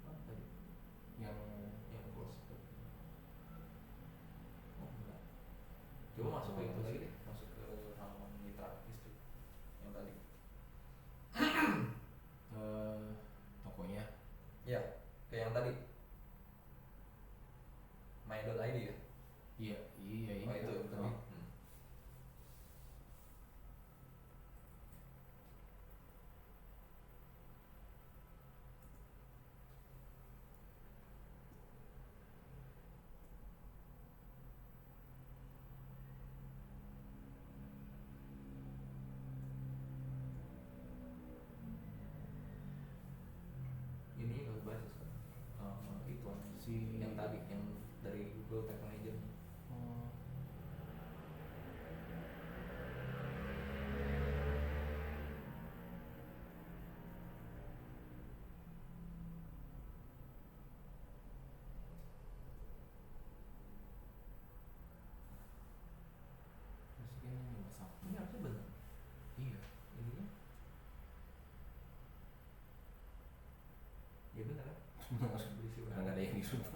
Tadi Yang close. Oh enggak. Coba masuk ke itu lagi deh, masuk ke halaman mitra listrik yang tadi. tokonya. Ya, kayak yang tadi. My.id ya? Iya ini. Oh itu kan. tadi. Ini nggak baca sekarang. Itu Si yang tadi yang dari Google Tag Manager. Ini harusnya benar. Iya. Ininya. Ya benar kan? Berisi Karena nggak ada yang disuruh.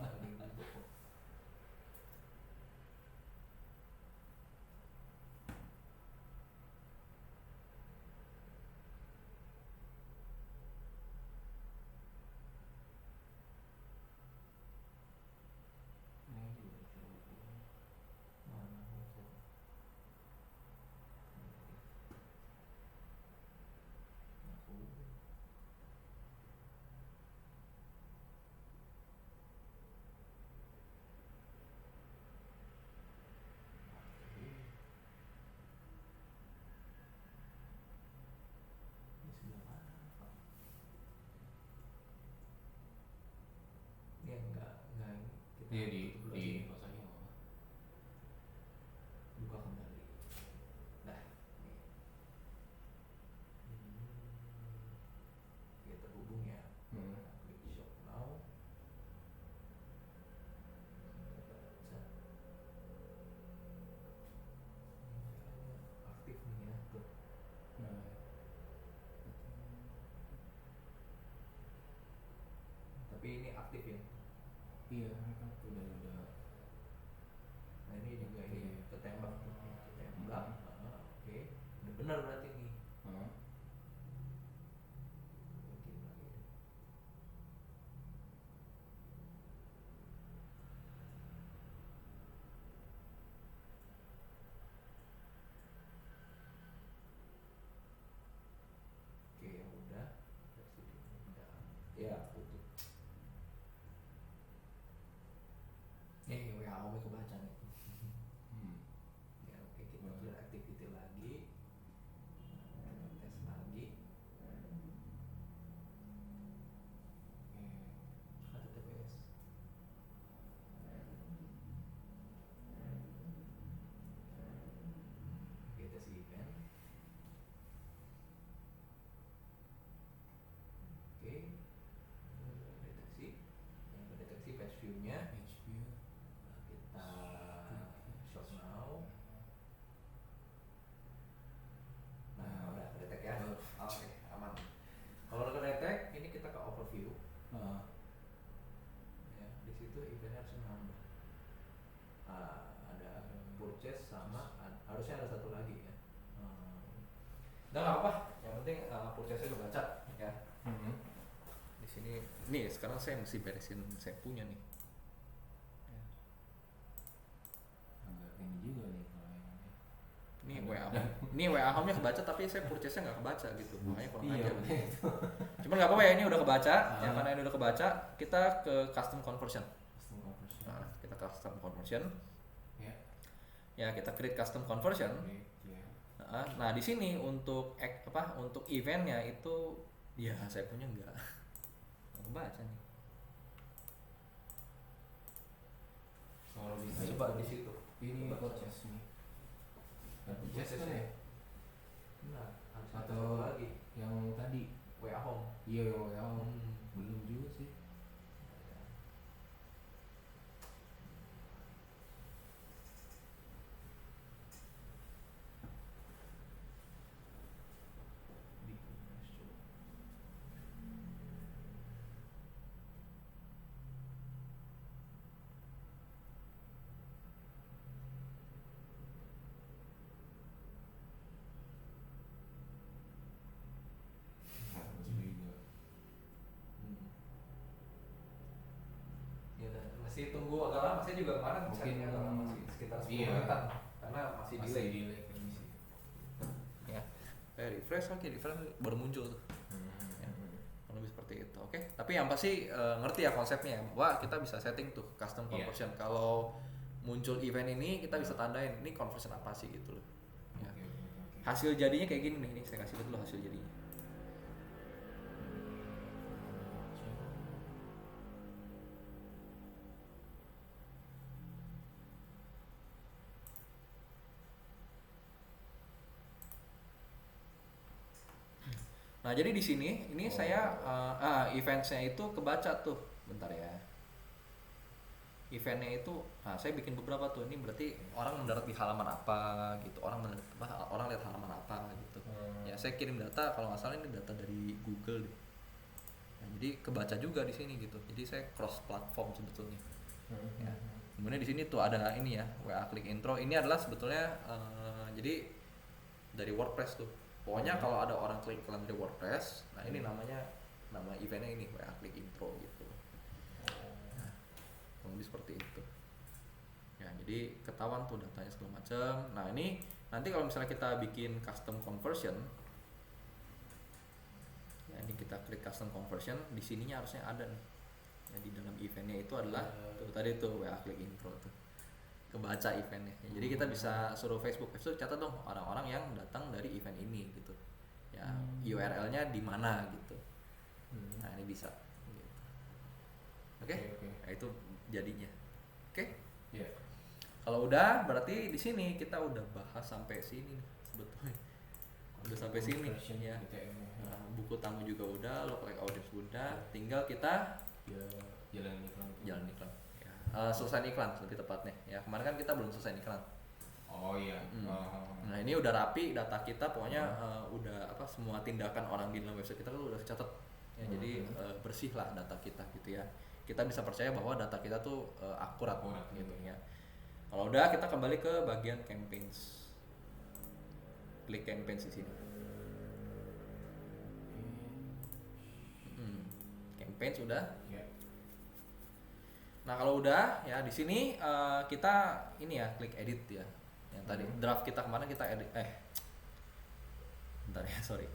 ini yang enggak kita Iya tutup dulu di aja. close aja nggak apa-apa. Buka kembali. Nah, nih. Oke, terhubung ya. Nah, klik shop now. Kita baca. Ini aktif nih ya, tuh. Nah, Tapi ini aktif ya. iya mereka udah Nah, ini juga ini Iya. ketembak tuh. Ketembak. Oke. Udah benar berarti nih. Mungkin lagi. Oke, ya udah. Versi dipindahkan. Ya, tutup. Nih, WA kebaca nih. Ya, oke, kita clear activity lagi. Nah, kita tes lagi. HTTPS. Oke, tes event. Oke, deteksi. Yang mendeteksi page view-nya. Kita shop now. Nah, udah kedetek ya. Oke, aman. Kalau udah kedetek, ini kita ke overview. Ya, di situ eventnya harus nambah. Ada purchase sama harusnya ada satu lagi ya. Udah nggak apa-apa. Yang penting purchase-nya kebaca ya. Di sini nih sekarang saya mesti beresin saya punya nih. agak ini juga nih kalau yang ini. Ini WA home. Ini WA home-nya kebaca tapi saya purchase-nya nggak kebaca gitu. Makanya kurang Iya, ajar. begitu. Cuman nggak apa-apa ya, ini udah kebaca. Yang mana ini udah kebaca, kita ke custom conversion. Custom conversion. Nah, kita ke custom conversion. Ya. Ya, kita create custom conversion. Ya. Nah, di sini untuk untuk eventnya itu ya saya punya nggak kebaca nih. Kalau di Coba di situ. ini Coba. purchase nih. Purchase Purchase kan ya? Nah, harus ada Atau satu lagi. yang tadi WA home. iya yang Hmm. belum juga sih. Ya, dan masih tunggu agak lama. Saya juga kemarin Mungkin chatnya agak lama sih, sekitar 10 iya. menitan karena masih delay. kondisi. Ya. Saya refresh lagi, refresh baru muncul tuh. Ya. Kurang lebih seperti itu. Oke. Tapi yang pasti ngerti ya konsepnya. Wah, kita bisa setting tuh custom conversion. Kalau muncul event ini kita bisa tandain ini conversion apa sih gitu loh. Ya. Oke. Hasil jadinya kayak gini nih, saya kasih lihat dulu hasil jadinya. Nah, jadi di sini ini saya eventsnya itu kebaca tuh. Bentar ya. Eventnya itu, saya bikin beberapa tuh. Ini berarti orang mendarat di halaman apa gitu, orang lihat halaman apa gitu. Ya, saya kirim data, kalau nggak salah ini data dari Google deh. Nah, jadi kebaca juga di sini gitu. Jadi saya cross platform sebetulnya. Ya. Kemudian di sini tuh ada ini ya, WA Click Intro. Ini adalah sebetulnya jadi dari WordPress tuh. Pokoknya kalau ada orang klik iklan dari WordPress, nah ini nama eventnya ini WA Click Intro gitu. Nah, lebih seperti itu. Ya, jadi ketahuan tuh datanya segala macam. Nah, ini nanti kalau misalnya kita bikin custom conversion, ya ini kita klik custom conversion, di sininya harusnya ada nih. Ya, di dalam eventnya itu adalah tuh tadi tuh WA Click Intro tuh. Kebaca eventnya. Ya, jadi kita bisa suruh Facebook catat dong orang-orang yang datang dari event ini gitu. Ya, URL-nya di mana gitu. Nah, ini bisa gitu. Oke. Oke. Nah, itu jadinya. Oke. Iya. Kalau udah berarti di sini kita udah bahas sampai sini nih sebetulnya. Udah sampai sini ya. Nah, buku tamu juga udah, lookalike audience udah, tinggal kita Ya, jalan iklan. iklan. Ya. Selesai iklan lebih tepatnya. Ya, kemarin kan kita belum selesai iklan. Oh iya. Nah, ini udah rapi data kita, pokoknya udah apa semua tindakan orang di dalam website kita kan udah tercatat. Ya, jadi bersih lah data kita gitu ya. Kita bisa percaya bahwa data kita tuh akurat gitu ya. Kalau udah kita kembali ke bagian campaigns. Klik campaigns di sini. Campaigns udah. Ya. Nah, kalau udah ya di sini kita ini ya klik edit ya. Yang tadi draft kita kemarin kita edit bentar ya, sorry.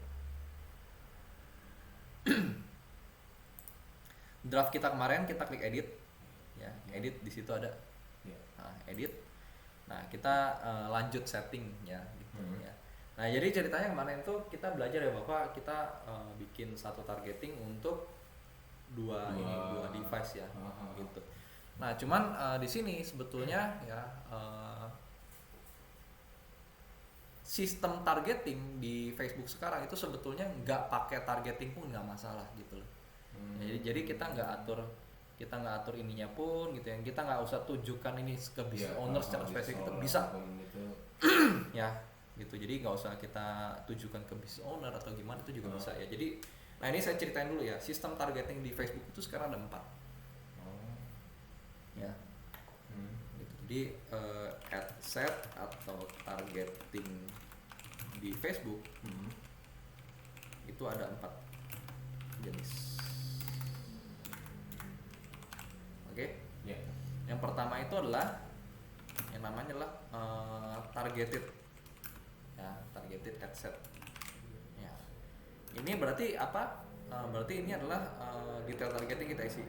Draft kita kemarin kita klik edit ya, edit di situ ada. Nah, edit. Nah, kita lanjut setting ya gitu ya. Nah, jadi ceritanya kemarin itu kita belajar ya bahwa kita bikin satu targeting untuk dua device ya gitu. Nah, cuman di sini sebetulnya ya sistem targeting di Facebook sekarang itu sebetulnya nggak pakai targeting pun nggak masalah gitu loh. Jadi kita nggak atur ininya pun gitu ya. Kita nggak usah tunjukkan ini ke business owner secara spesifik, itu bisa ya gitu. Jadi nggak usah kita tujukan ke business owner atau gimana, itu juga bisa ya. Jadi nah ini saya ceritain dulu ya, sistem targeting di Facebook itu sekarang ada 4 ya gitu. Jadi ad set atau targeting di Facebook itu ada 4 jenis. Oke. Ya. Yang pertama itu adalah yang namanya adalah targeted ya, targeted ad set ya. Ini berarti apa? Berarti ini adalah detail targeting kita isi.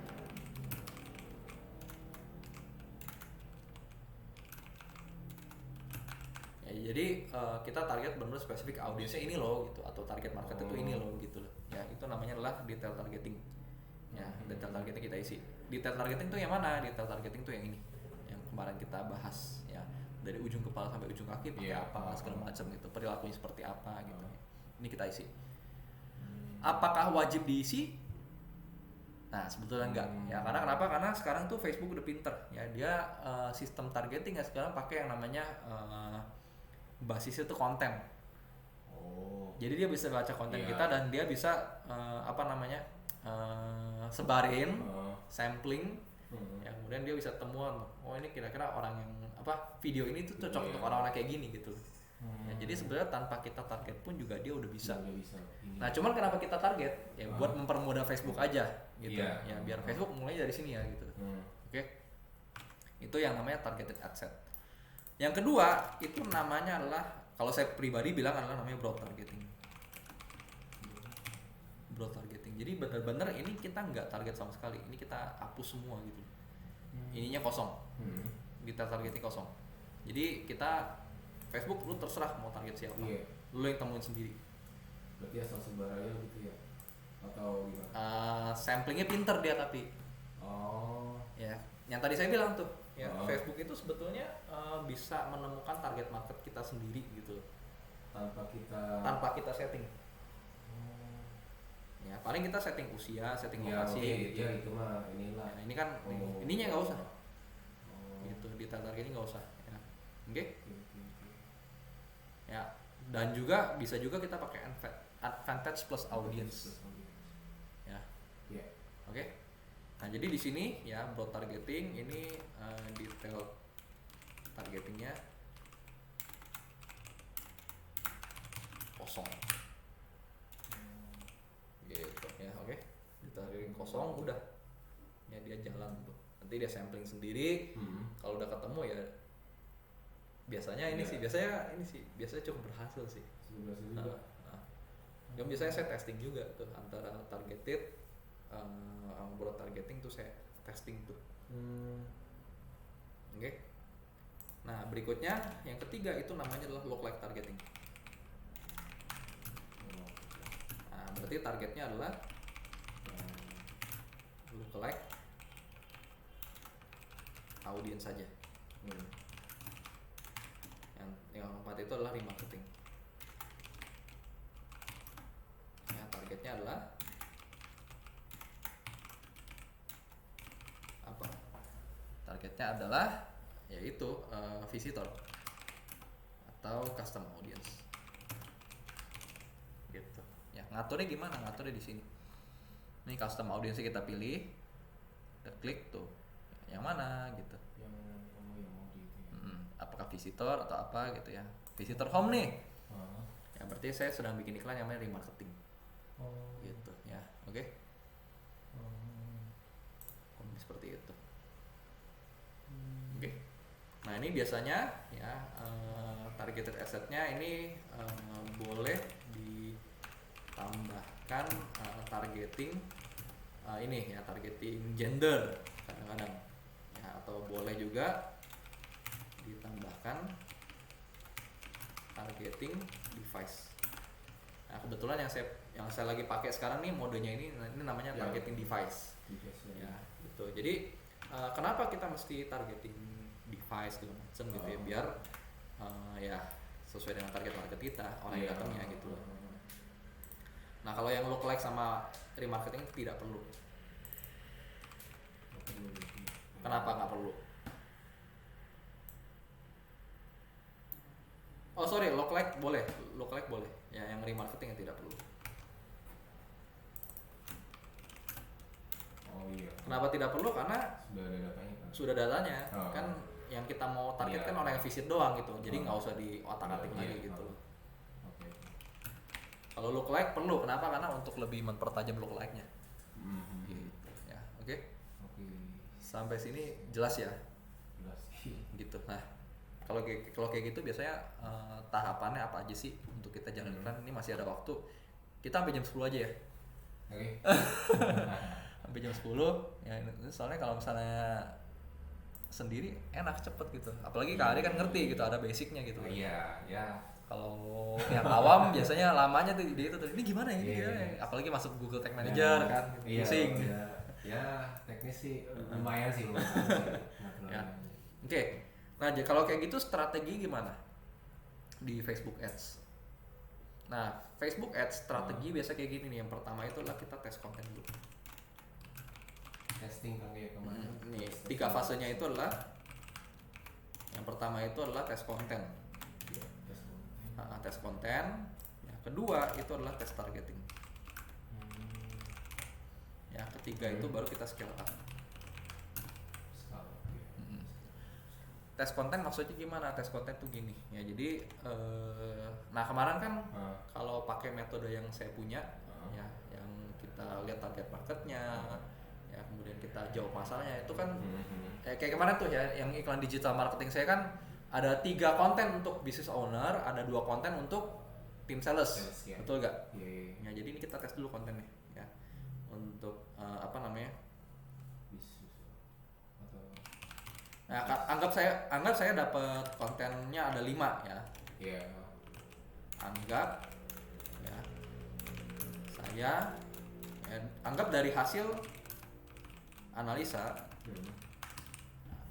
Ya, jadi kita target benar spesifik audiensnya ini loh gitu, atau target market itu ini loh gitu loh. Ya, itu namanya adalah detail targeting. Ya, detail targeting kita isi. Detail targeting tuh yang mana? Detail targeting tuh yang ini. Yang kemarin kita bahas ya. Dari ujung kepala sampai ujung kaki pakai apa segala macam gitu. Perilakunya seperti apa gitu. Ini kita isi. Apakah wajib diisi? Nah, sebetulnya enggak. Ya, karena kenapa? Karena sekarang tuh Facebook udah pinter ya. Dia sistem targeting ya sekarang pakai yang namanya basisnya tuh konten. Jadi dia bisa baca konten kita dan dia bisa sebarin sampling ya, kemudian dia bisa temuan, oh ini kira-kira orang yang video ini tuh cocok untuk orang-orang kayak gini gitu. Ya, jadi sebenarnya tanpa kita target pun juga dia udah bisa. Nah, cuman kenapa kita target? Ya buat mempermudah Facebook aja gitu. Ya biar Facebook mulai dari sini ya gitu. Oke. Itu yang namanya targeted ad set. Yang kedua itu namanya adalah, kalau saya pribadi bilang adalah namanya broad targeting. Broad targeting. Jadi benar-benar ini kita nggak target sama sekali. Ini kita hapus semua gitu. Ininya kosong. Detail targeting kosong. Jadi kita Facebook lu terserah mau target siapa. Lu yang temuin sendiri. Berarti asal sebar aja gitu ya? Atau gimana? Samplingnya pinter dia tapi. Ya, yang tadi saya bilang tuh. Ya, Facebook itu sebetulnya bisa menemukan target market kita sendiri gitu. Tanpa kita setting. Ya, paling kita setting usia, setting lokasi gitu. Ya, itu mah inilah. Nah, ini kan ininya nggak usah. Gitu, detail targetnya nggak usah. Ya. Oke. Ya, dan juga bisa juga kita pakai advantage plus audience. Ya. Oke. Nah, jadi di sini ya broad targeting ini detail targetingnya kosong. Gitu ya, oke. Detail targeting kosong udah. Ya dia jalan tuh. Nanti dia sampling sendiri. Kalau udah ketemu ya biasanya biasanya cukup berhasil sih. Dan biasanya saya testing juga tuh antara targeted broad targeting tuh saya testing tuh. Oke. Nah, berikutnya yang ketiga itu namanya adalah lookalike targeting. Nah, berarti targetnya adalah lookalike audience saja. Yang keempat itu adalah remarketing. Ya, targetnya adalah apa? Targetnya adalah yaitu visitor atau custom audience. Gitu. Ya, ngaturnya gimana? Ngaturnya di sini. Ini custom audience kita pilih, kita klik tuh. Yang mana gitu. Yang kamu yang mau gitu ya. Apakah visitor atau apa gitu ya. Visitor home nih. Ah. Ya berarti saya sedang bikin iklan yang namanya remarketing. Oh. Gitu ya. Oke. Seperti itu. Oke. Nah, ini biasanya ya targeted assetnya ini boleh ditambahkan targeting ini ya, targeting gender kadang-kadang ya, atau boleh juga ditambahkan targeting device. Nah, kebetulan yang saya lagi pakai sekarang nih modenya ini namanya targeting device. Ya, gitu. Jadi kenapa kita mesti targeting device segala macam gitu ya, biar ya sesuai dengan target market kita, orang yang datangnya gitu loh. Nah, kalau yang lookalike sama remarketing tidak perlu. Kenapa nggak perlu? Oh sorry, lookalike boleh. Ya, yang remarketing yang tidak perlu. Oh iya. Kenapa tidak perlu? Karena Sudah ada datanya kan. Sudah datanya. Kan yang kita mau target kan orang yang visit doang gitu. Jadi nggak usah di otak-atik lagi gitu. Oke. Kalau lookalike perlu. Kenapa? Karena untuk lebih mempertajam lookalike-nya. Gitu ya. Oke. Sampai sini jelas ya? Jelas. Gitu. Nah, kalau kayak gitu biasanya tahapannya apa aja sih untuk kita jalan iklan? Ini masih ada waktu. Kita sampai jam 10 aja ya. Oke. Sampai jam 10 ya, soalnya kalau misalnya sendiri enak cepet gitu, apalagi Kak Ari kan ngerti gitu, ada basicnya gitu. Iya, ya. Kalau yang awam biasanya lamanya tuh dia itu ini gimana ya, apalagi masuk Google Tag Manager kan, pusing. Ya, teknis sih lumayan sih. Ya. Oke. Nah, kalau kayak gitu strategi gimana di Facebook Ads? Nah, Facebook Ads strategi biasa kayak gini nih. Yang pertama itu adalah kita tes konten dulu. Testing kan kayak kemarin. Nih, 3 fasenya itu adalah yang pertama itu adalah tes konten. Tes konten. Yang kedua itu adalah tes targeting. Ya, ketiga itu baru kita scale up. Tes konten maksudnya gimana? Tes konten tuh gini ya, jadi nah kemarin kan kalau pakai metode yang saya punya ya, yang kita lihat target marketnya ya, kemudian kita jawab masalahnya itu kan kayak kemarin tuh ya, yang iklan digital marketing saya kan ada 3 konten untuk business owner, ada 2 konten untuk tim sales, betul gak? Ya, jadi ini kita tes dulu kontennya ya, untuk apa namanya? Nah, anggap saya dapat kontennya ada 5 ya. Iya. Anggap ya, saya anggap dari hasil analisa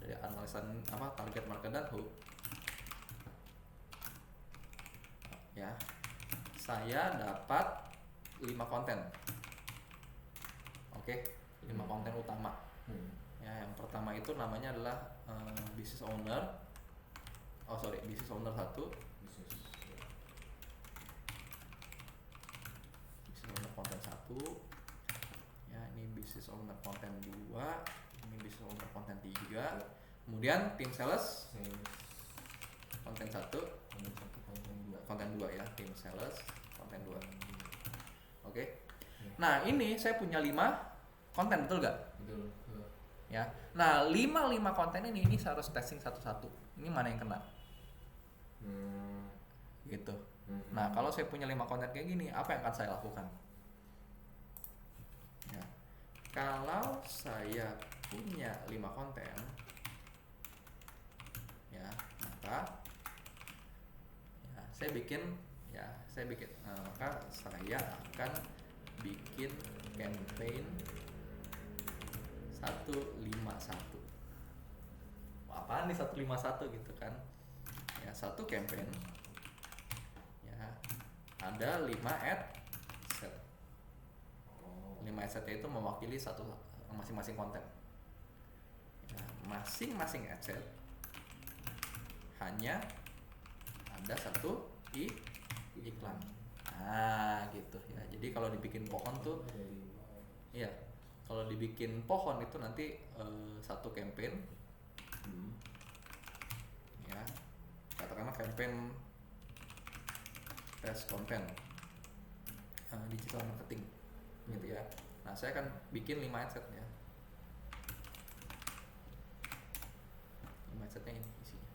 dari analisa apa target market dan hook ya, saya dapat 5 konten. Oke, 5 konten utama. Ya, yang pertama itu namanya adalah business owner. Business owner 1. Business owner konten 1. Ya, ini business owner konten 2, ini business owner konten 3. Kemudian tim sales konten 1, konten 2 ya, tim sales konten 2. Oke. Nah, ini saya punya 5 konten, betul gak? Betul. Ya, nah 5 konten ini saya harus testing satu-satu. Ini mana yang kena? Gitu. Nah, kalau saya punya 5 konten kayak gini, apa yang akan saya lakukan? Ya, kalau saya punya 5 konten, ya maka ya, saya bikin maka saya akan bikin campaign 151. apaan nih 151 gitu kan ya. Satu campaign ya ada 5 ad set. 5 ad setnya itu mewakili satu masing-masing konten ya, masing-masing ad set hanya ada satu iklan. Nah gitu ya. Jadi kalau dibikin pohon tuh iya, kalau dibikin pohon itu nanti satu campaign ya, katakanlah campaign test konten digital marketing gitu ya. Nah saya akan bikin 5 ad set ya. 5 ad setnya ini isinya.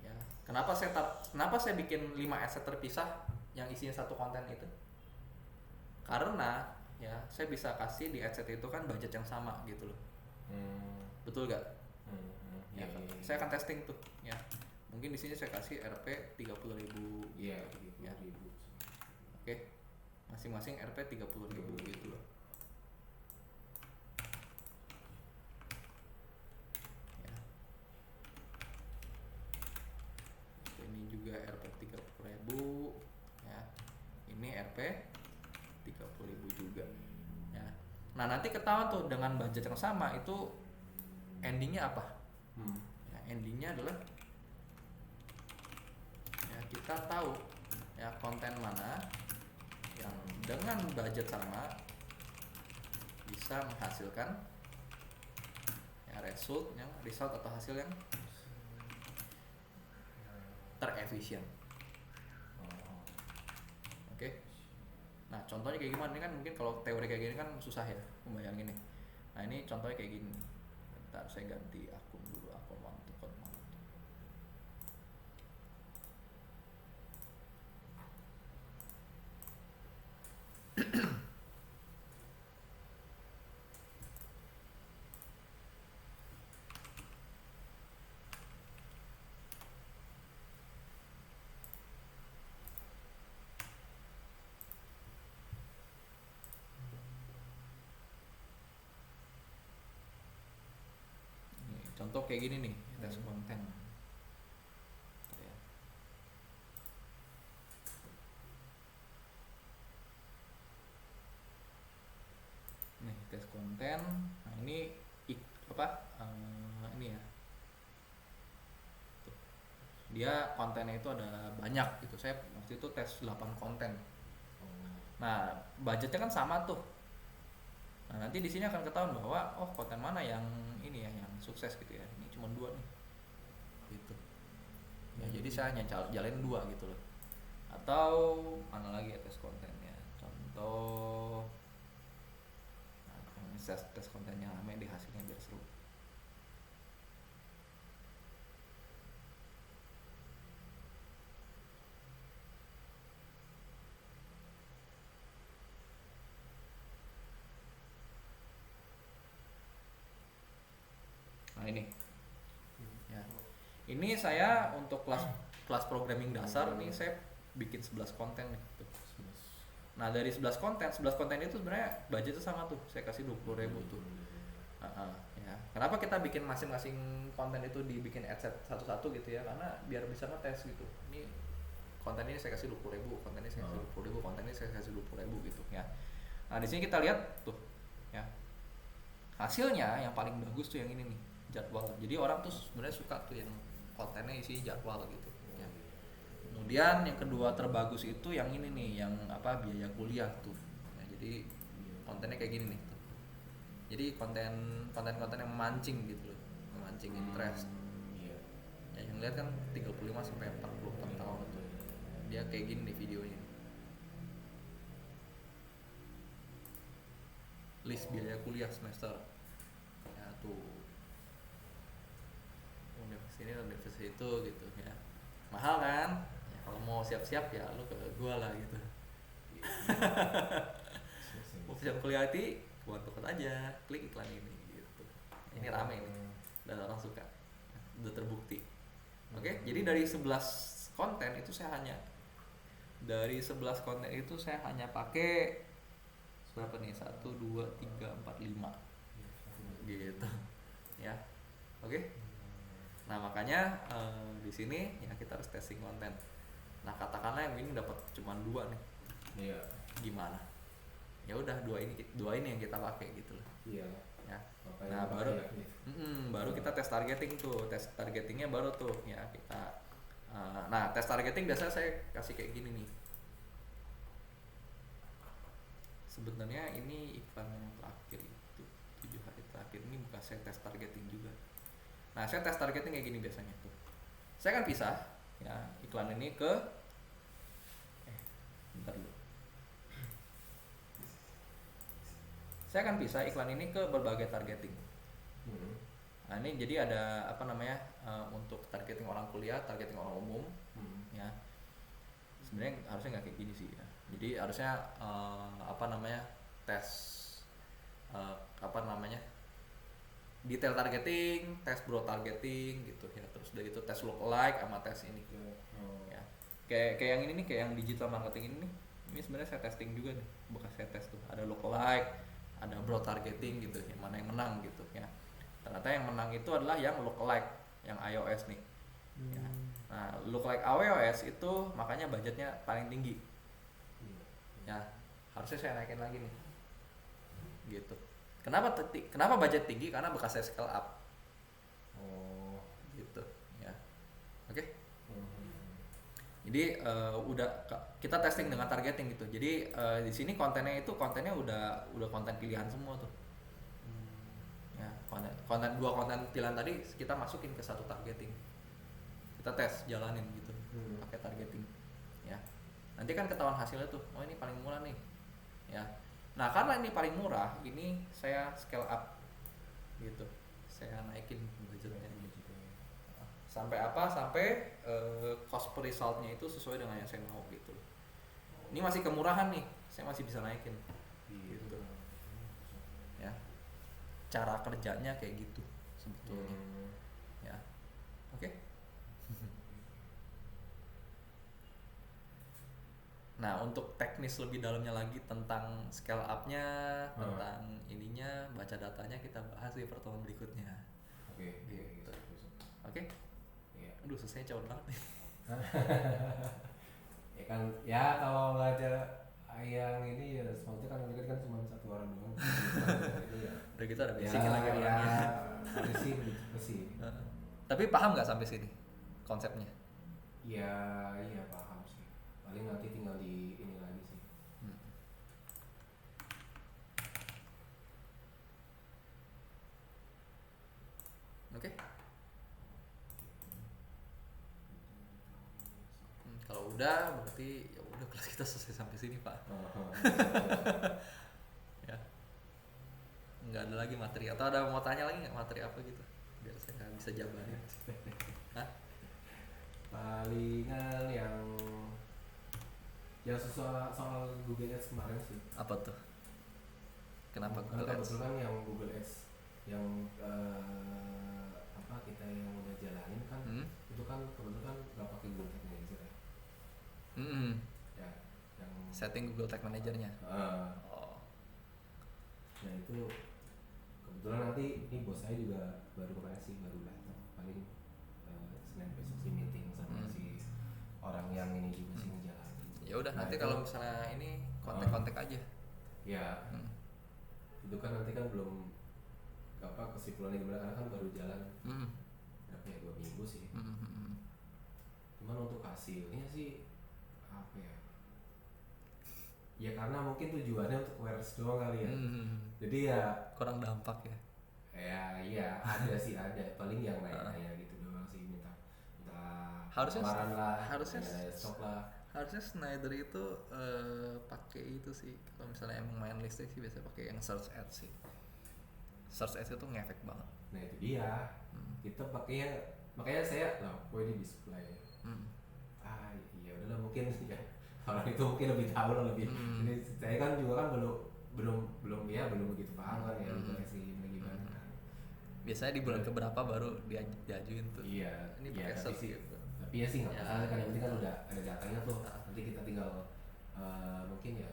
Ya, kenapa saya bikin 5 ad set terpisah yang isinya satu konten itu? Karena ya saya bisa kasih di ad set itu kan budget yang sama gitu loh. Betul gak? Ya, saya akan testing tuh ya. Mungkin di sini saya kasih Rp 30.000 Iya, ya. Oke. Masing-masing Rp 30.000 gitu loh. Ya. Ini juga Rp 30.000 ya. Ini Rp 30.000 juga ya. Nah nanti ketahuan tuh dengan budget yang sama itu endingnya apa ya, endingnya adalah ya kita tahu ya konten mana yang dengan budget sama bisa menghasilkan ya result atau hasil yang terefisien. Oke. Nah contohnya kayak gimana? Ini kan mungkin kalau teori kayak gini kan susah ya membayangin nih. Nah ini contohnya kayak gini. Bentar saya ganti akun dulu, akun mantu. Contoh kayak gini nih, tes konten. Ya. Nih tes konten. Nah ini ini ya. Tuh. Dia kontennya itu ada banyak gitu. Saya waktu itu tes 8 konten. Nah budgetnya kan sama tuh. Nah nanti di sini akan ketahuan bahwa oh konten mana yang ini ya yang sukses gitu ya. Ini cuma 2 nih. Gitu. Ya jadi saya hanya jalanin 2 gitu loh. Atau mana lagi ya tes kontennya. Contoh tes kontennya lama di hasilnya biar seru. Nah ini ya. Ini saya untuk kelas programming dasar nih saya bikin 11 konten nih tuh. Nah dari 11 konten itu sebenarnya budgetnya sama tuh, saya kasih 20.000 tuh. Ya. Kenapa kita bikin masing-masing konten itu dibikin ad set satu-satu gitu ya? Karena biar bisa ngetes gitu. Ini konten ini saya kasih 20.000, konten ini saya kasih 20.000, konten ini saya kasih 20.000 gitu ya. Nah di sini kita lihat tuh ya. Hasilnya yang paling bagus tuh yang ini nih, jadwal. Jadi orang tuh sebenarnya suka tuh yang kontennya isi jadwal gitu ya. Kemudian yang kedua terbagus itu yang ini nih, yang biaya kuliah tuh ya, jadi kontennya kayak gini nih tuh. Jadi konten yang memancing gitu loh, memancing interest ya, yang lihat kan 35 sampai 44 tahun tuh dia kayak gini nih videonya, list biaya kuliah semester ya tuh, universitas itu gitu ya, mahal kan ya, kalau mau siap-siap ya lu ke gua lah gitu. Mau siap kuliah hati buat tukar aja, klik iklan ini gitu. Ini rame ini dan orang suka, udah terbukti. Oke, jadi dari 11 konten itu saya hanya pakai berapa nih, 1, 2, 3, 4, 5 gitu ya. Oke. Nah makanya di sini ya kita harus testing konten. Nah katakanlah yang ini dapat cuma 2 nih, Iya. gimana? Ya udah dua ini yang kita pakai gitu loh. Iya. Ya. Makanya Nah baru ya, gitu. baru kita tes targeting tuh, tes targetingnya baru tuh ya kita. Nah tes targeting biasanya saya kasih kayak gini nih. Sebenarnya ini iklan yang terakhir itu 7 hari terakhir ini bukan saya tes targeting juga. Nah saya tes targeting kayak gini biasanya tuh. Saya kan pisah ya iklan ini ke bentar dulu. Saya akan pisah iklan ini ke berbagai targeting. Nah ini jadi ada apa namanya untuk targeting orang kuliah, targeting orang umum, ya. Sebenarnya harusnya nggak kayak gini sih ya. Jadi harusnya apa namanya tes apa namanya detail targeting, tes broad targeting gitu ya. Terus dari itu tes lookalike sama tes ini. Ya. Kayak yang ini nih, kayak yang digital marketing ini nih. Ini sebenarnya saya testing juga nih, bekas saya tes tuh. Ada lookalike, ada broad targeting gitu, yang mana yang menang gitu ya. Ternyata yang menang itu adalah yang lookalike, yang iOS nih. Ya. Nah, lookalike iOS itu makanya budgetnya paling tinggi. Ya, harusnya saya naikin lagi nih. Gitu. Kenapa budget tinggi? Karena bekas saya scale up. Oh, Gitu, ya. Oke. Jadi kita testing dengan targeting gitu. Jadi di sini kontennya udah konten pilihan semua tuh. Ya, konten pilihan tadi kita masukin ke satu targeting. Kita tes jalanin gitu. Pakai targeting. Ya. Nanti kan ketahuan hasilnya tuh. Oh, ini paling murah nih. Ya. Nah, karena ini paling murah, ini saya scale up. Gitu. Saya naikin budgetnya. Sampai apa? Sampai cost per resultnya itu sesuai dengan yang saya mau gitu. Ini masih kemurahan nih, saya masih bisa naikin. Gitu. Ya. Cara kerjanya kayak gitu sebetulnya. Ya. Oke. Nah, untuk teknis lebih dalamnya lagi tentang scale up-nya, tentang ininya, baca datanya kita bahas di pertemuan berikutnya. Oke. Gitu. Oke. Iya. Aduh, selesai cepet banget nih. Ya kan, ya kalau nggak ada yang ini ya semuanya kan cuma 1 orang doang. Ya. Udah gitu ada basicnya lagi ya, orangnya. ada sih begitu sih. Tapi paham nggak sampai sini konsepnya? Ya, iya paham sih. Paling nanti tinggal di ini lagi sih. Oke. Kalau udah berarti ya udah kelas kita selesai sampai sini, Pak. Ya. Nggak ada lagi materi, atau ada mau tanya lagi nggak materi apa gitu? Biar saya bisa jabarin. Hah? Palingan yang soal Google Ads kemarin sih. Apa tuh? Kenapa Kan Google Ads? kebetulan yang Google Ads yang apa kita yang udah jalanin kan itu kan kebetulan nggak pakai Google Tag Manager ya. Ya, yang Setting Google Tag Manager-nya. Oh. Nah itu kebetulan nanti ini bos saya juga baru kemarin sih baru datang, paling Senin besok sih meeting sama si orang yang ini juga sih ngejalanin. Ya udah, Nah, nanti itu- kalau misalnya ini kontak-kontak aja. Ya itu kan nanti kan belum apa kesimpulannya gimana karena kan baru jalan berapa ya 2 minggu sih. Cuman untuk hasilnya sih apa ya? Ya karena mungkin tujuannya untuk awareness doang kali ya. Jadi ya Kurang dampak ya. ya iya ada sih ada paling yang nanya gitu doang sih minta Harusnya- tawaran lah, harusnya- nanya stok lah. Harusnya Snyder itu pakai itu sih. Kalau misalnya emang main listrik sih biasa pakai yang search ads sih. Search ads itu ngefek banget. Nah itu dia kita makanya saya lah kok ini display iya udahlah mungkin ya orang itu mungkin lebih tahu lah lebih ini saya kan juga kan belum begitu paham kan ya untuk sih gimana kan. Biasanya di bulan keberapa baru diajuin tuh. Iya Ini iya, pakai tapi search sih gitu. tapi ya sih nggak Ya. masalah kan yang penting kan udah ada datanya tuh nanti kita tinggal mungkin ya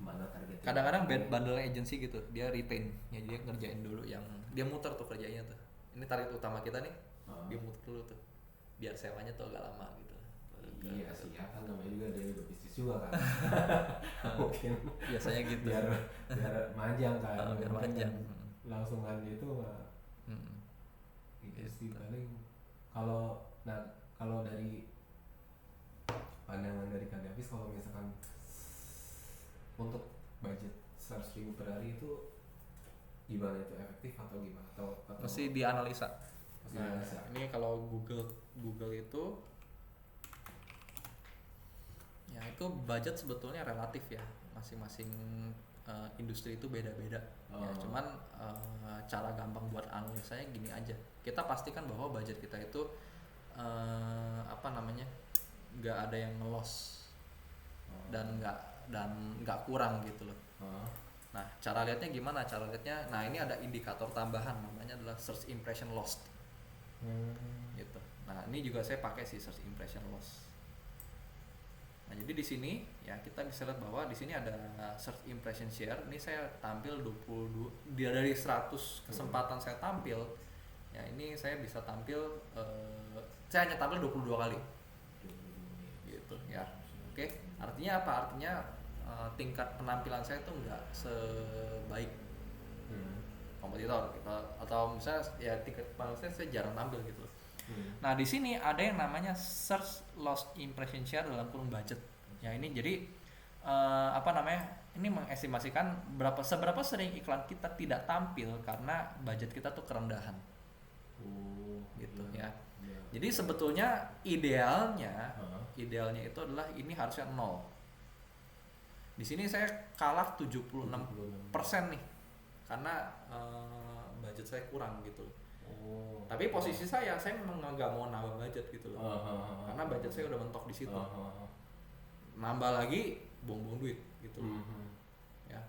Mana targetnya? Kadang-kadang bundle agency gitu, dia retain, ya dia ngerjain dulu yang dia muter tuh kerjanya tuh. Ini target utama kita nih, dia muter dulu tuh, biar sewanya tuh agak lama gitu. Iya sih ya, kan namanya juga dari bisnis juga kan. Mungkin Biasanya gitu. biar manjang kan. Biar manjang. Langsungan itu mah. Itu sih paling kalau dari pandangan dari Kak Davis, kalau misalkan untuk budget 100.000 per hari itu gimana, itu efektif atau gimana, atau Mesti dianalisa. dianalisa? Ini kalau Google itu ya itu budget sebetulnya relatif ya, masing-masing industri itu beda-beda. Ya, cuman cara gampang buat analisanya gini aja, kita pastikan bahwa budget kita itu nggak ada yang ngelos dan nggak kurang gitu loh. Nah, cara lihatnya gimana? Cara lihatnya, nah ini ada indikator tambahan namanya adalah search impression loss. Gitu. Nah, ini juga saya pakai sih search impression loss. Nah, jadi di sini ya kita bisa lihat bahwa di sini ada search impression share. Ini saya tampil 22 dari 100 kesempatan saya tampil. Ya, ini saya bisa tampil saya hanya tampil 22 kali. Gitu ya. Oke. Artinya apa? Artinya tingkat penampilan saya tuh nggak sebaik kompetitor gitu. Atau misalnya ya tingkat penampilan saya jarang tampil gitu. Nah, di sini ada yang namanya search loss impression share dalam kurung budget. Ya, ini jadi ini mengestimasikan seberapa sering iklan kita tidak tampil karena budget kita tuh kerendahan. Gitu ya. Jadi sebetulnya idealnya itu adalah ini harusnya 0. Di sini saya kalah 76% nih. Karena budget saya kurang gitu. Tapi posisi saya memang nggak mau nambah budget gitu loh. Karena budget saya udah mentok di situ. Nambah lagi buang-buang duit gitu. Ya.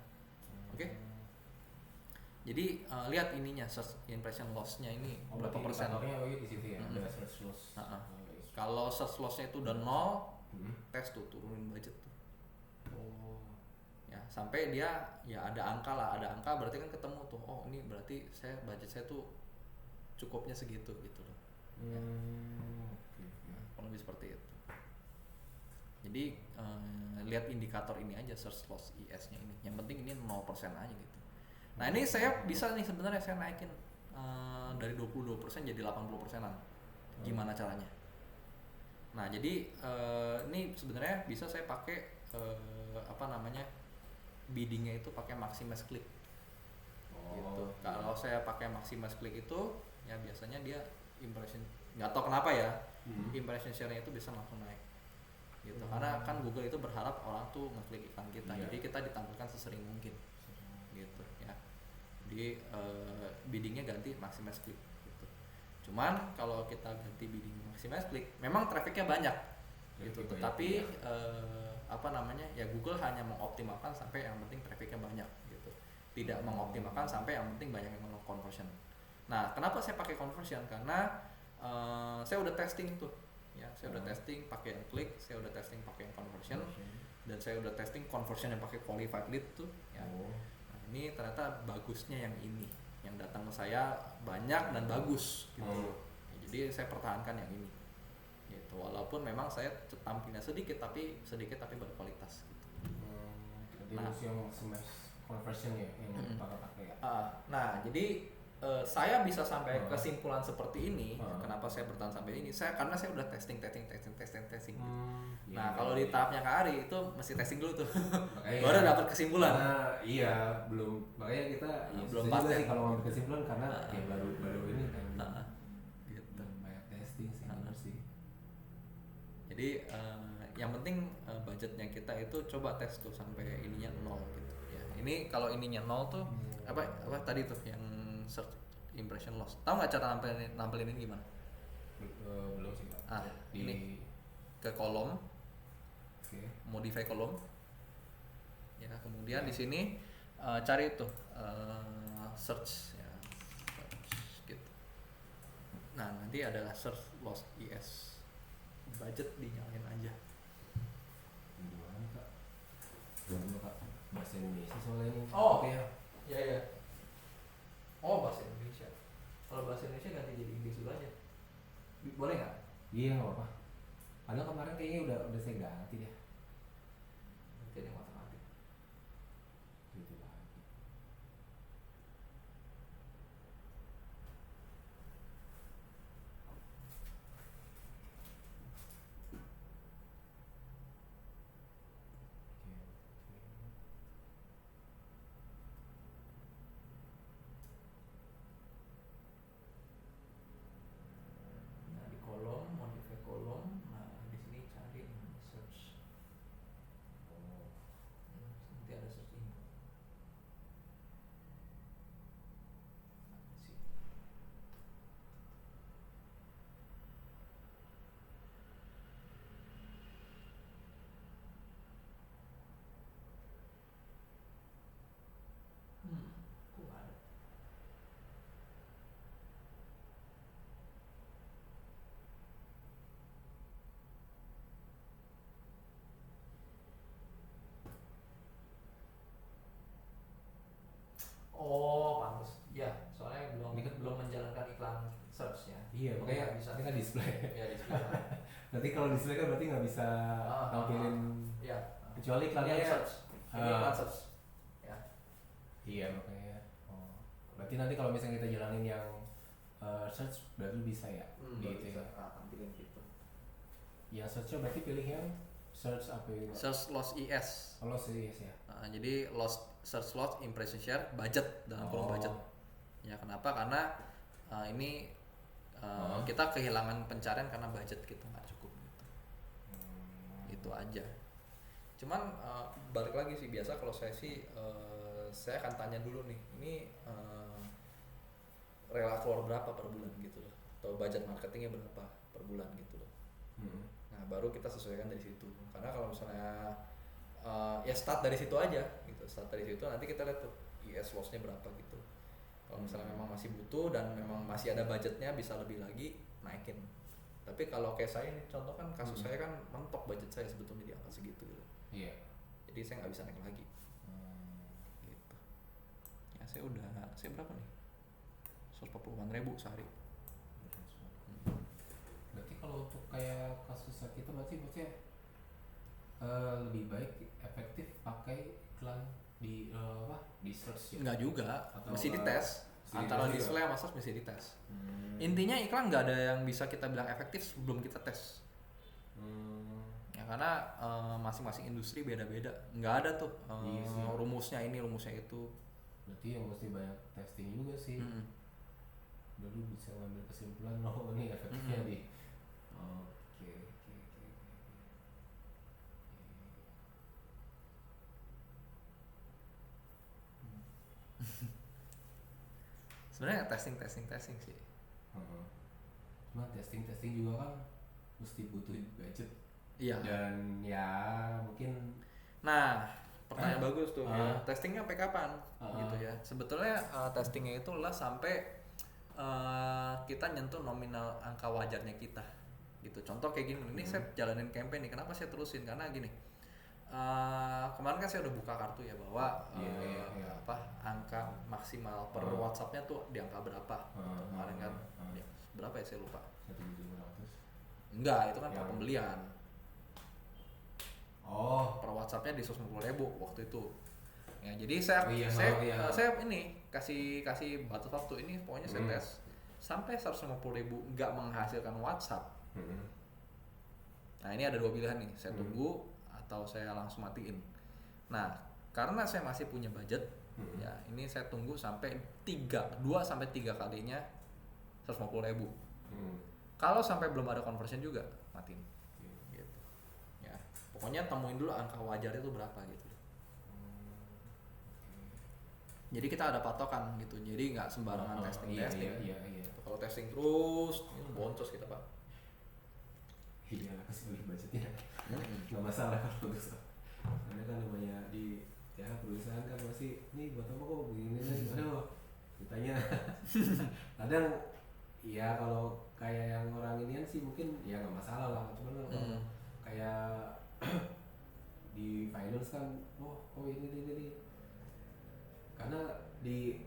Oke. Jadi lihat ininya search impression loss-nya ini berapa persen. Di situ ya, ada search loss. Kalau search loss-nya itu udah 0, tes tuh turunin budget tuh. Ya, sampai dia ya ada angka berarti kan ketemu tuh. Oh, ini berarti budget saya tuh cukupnya segitu gitu loh. Ya. Kurang lebih seperti itu. Jadi lihat indikator ini aja, search loss IS-nya ini. Yang penting ini 0% aja gitu. Nah, ini saya bisa nih sebenarnya saya naikin dari 22% jadi 80%-an. Gimana caranya? Nah, jadi ini sebenarnya bisa saya pakai biddingnya itu pakai maximize click. Gitu. Kalau saya pakai maximize click itu ya biasanya dia impression, nggak tahu kenapa ya, impression share-nya itu bisa langsung naik. Gitu. Karena kan Google itu berharap orang tuh ngeklik iklan kita. Jadi kita ditampilkan sesering mungkin. Gitu ya. Jadi biddingnya ganti maximize click gitu. Cuman kalau kita ganti bidding maximize click, memang trafficnya banyak gitu. Tetapi ya Google hanya mengoptimalkan sampai yang penting trafficnya banyak gitu. Tidak mengoptimalkan sampai yang penting banyak yang conversion. Nah, kenapa saya pakai conversion? Karena saya udah testing tuh. Ya, saya udah testing pakai yang klik, saya udah testing pakai yang conversion, dan saya udah testing conversion yang pakai qualified lead tuh. Ya. Nah, ini ternyata bagusnya yang ini, yang datang ke saya banyak dan bagus gitu. Ya, jadi saya pertahankan yang ini. Gitu. Walaupun memang saya tampilnya sedikit tapi berkualitas gitu. Jadi yang smash conversion ya yang pakai ya. Nah, jadi saya bisa sampai kesimpulan seperti ini. Kenapa saya bertahan sampai ini? Karena saya udah testing. Gitu. Nah, kalau di tahapnya Kak Ari itu mesti testing dulu tuh. Baru dapat kesimpulan. Iya, belum. Makanya kita belum pasti sih kalau ngambil kesimpulan karena ya baru ini kan. Gitu. Banyak testing sih, benar sih. Jadi yang penting budgetnya kita itu coba tes tuh sampai ininya 0 gitu. Ya, ini kalau ininya 0 tuh apa tadi tuh yang search impression loss. Tahu nggak cara nampilin ini gimana? Belum sih Pak. Ini ke kolom, modify kolom. Ya, kemudian di sini cari tuh search ya, gitu. Nah, nanti adalah search loss IS. Budget dinyalain aja. Kak. bahasa Indonesia soalnya ini. Oh. Oke ya. Iya. Oh, bahasa Indonesia. Kalau bahasa Indonesia ganti jadi Inggris dulu aja. Boleh nggak? Iya nggak apa-apa. Padahal kemarin kayaknya udah saya ganti deh. Nanti ada yang otomatis. Gitu lagi. Nah, di kolom modify kolom. Nah, di sini cari search. Nanti ada search ini. Sih. Kok nggak ada? Oh, pantas. Ya, soalnya belum Ini kan- belum menjalankan iklan search ya. Iya, makanya Nggak bisa. ini kan display. Ya, di sebelah. Nanti kalau display kan berarti nggak bisa tampilin Ya. kecuali iklannya Ini search. Ini iklan search. Ya. Iya makanya. Oh. Berarti nanti kalau misalnya kita jalanin yang search berarti bisa ya di Baru itu bisa ya. tampilin gitu. Yang searchnya berarti pilih yang search apa ya? Search loss IS. Kalau serius ya. Jadi loss search loss impression share budget dalam kolom budget. Ya kenapa? Karena ini kita kehilangan pencarian karena budget kita nggak cukup gitu. Itu aja. Cuman balik lagi sih, biasa kalau saya sih saya akan tanya dulu nih, ini rela keluar berapa per bulan gitu loh, atau budget marketingnya berapa per bulan gitu loh. Nah baru kita sesuaikan dari situ. Karena kalau misalnya ya start dari situ aja gitu, start dari situ nanti kita lihat tuh IS loss-nya berapa gitu. Kalau misalnya memang masih butuh dan memang masih ada budgetnya, bisa lebih lagi naikin. Tapi kalau kayak saya ini contoh kan, kasus saya kan mentok budget saya sebetulnya di angka segitu gitu. Iya. Jadi saya nggak bisa naik lagi gitu. Ya saya berapa nih, 140.000 sehari. Berarti kalau untuk kayak kasus kita berarti maksudnya lebih baik efektif pakai iklan di di search ya? Nggak juga, Atau mesti nggak- dites. mesti Antara dites display juga? sama search mesti dites. Intinya iklan nggak ada yang bisa kita bilang efektif sebelum kita tes. Ya karena masing-masing industri beda-beda. Nggak ada tuh Iya sih. rumusnya ini, rumusnya itu. Berarti yang mesti banyak testing juga sih. Dulu bisa ngambil kesimpulan oh ini efektifnya di. Oke. Sebenarnya testing sih. Cuma testing juga kan mesti butuh budget. Iya. Dan ya mungkin Nah, pertanyaan bagus tuh. Ya. Testingnya sampai kapan? Uh-uh. Gitu ya. Sebetulnya testingnya itu lah sampai kita nyentuh nominal angka wajarnya kita. Gitu. Contoh kayak gini, ini saya jalanin campaign nih. Kenapa saya terusin? Karena gini. Kemarin kan saya udah buka kartu ya bahwa angka maksimal per WhatsApp-nya tuh di angka berapa? Kemarin kan ya, berapa ya saya lupa. 1.500. Enggak, itu kan per pembelian. Oh, Per WhatsApp-nya di 150.000 waktu itu. Ya, jadi saya ini kasih batas waktu ini, pokoknya saya tes sampai 150.000 nggak menghasilkan WhatsApp. Nah ini ada dua pilihan nih, saya tunggu atau saya langsung matiin. Nah karena saya masih punya budget, ya ini saya tunggu sampai 2 sampai 3 kalinya 150.000. Kalau sampai belum ada conversion juga matiin. Gitu. Ya pokoknya temuin dulu angka wajar itu berapa gitu. Jadi kita ada patokan gitu, jadi nggak sembarangan testing. Iya. Kalau testing terus, boncos kita pak. Iya, kasih beli budgetnya. Nggak masalah kalau bisa. Karena kan namanya di perusahaan kan masih nih buat apa kok begini nih, aduh ditanya. Kadang ya kalau kayak yang orang ini sih mungkin ya nggak masalah lah, cuman kalau kayak di finance kan oh ini karena di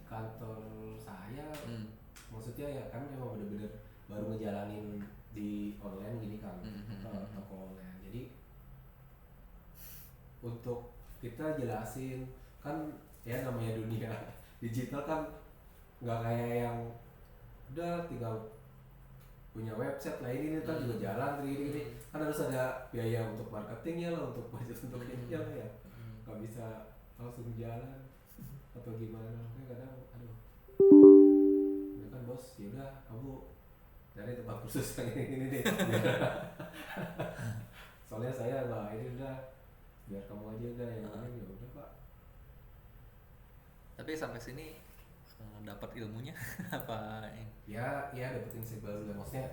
kantor saya maksudnya ya kan memang bener-bener baru ngejalanin di online gini kan, toko online. Jadi untuk kita jelasin kan ya namanya dunia digital kan nggak kayak yang udah tinggal punya website lah ini ntar juga jalan gini kan harus ada biaya untuk marketingnya lah, untuk budget untuk ini ya nggak bisa langsung jalan atau gimana. Makanya kadang aduh ya kan bos, yaudah kamu cari tempat kursus yang ini deh soalnya saya ini udah biar kamu aja udah yang ini. Ya udah Pak. Tapi sampai sini dapat ilmunya apa? Ya dapat insight baru lah, maksudnya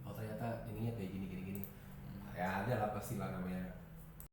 oh ternyata ininya kayak gini ya ada lah pasti lah namanya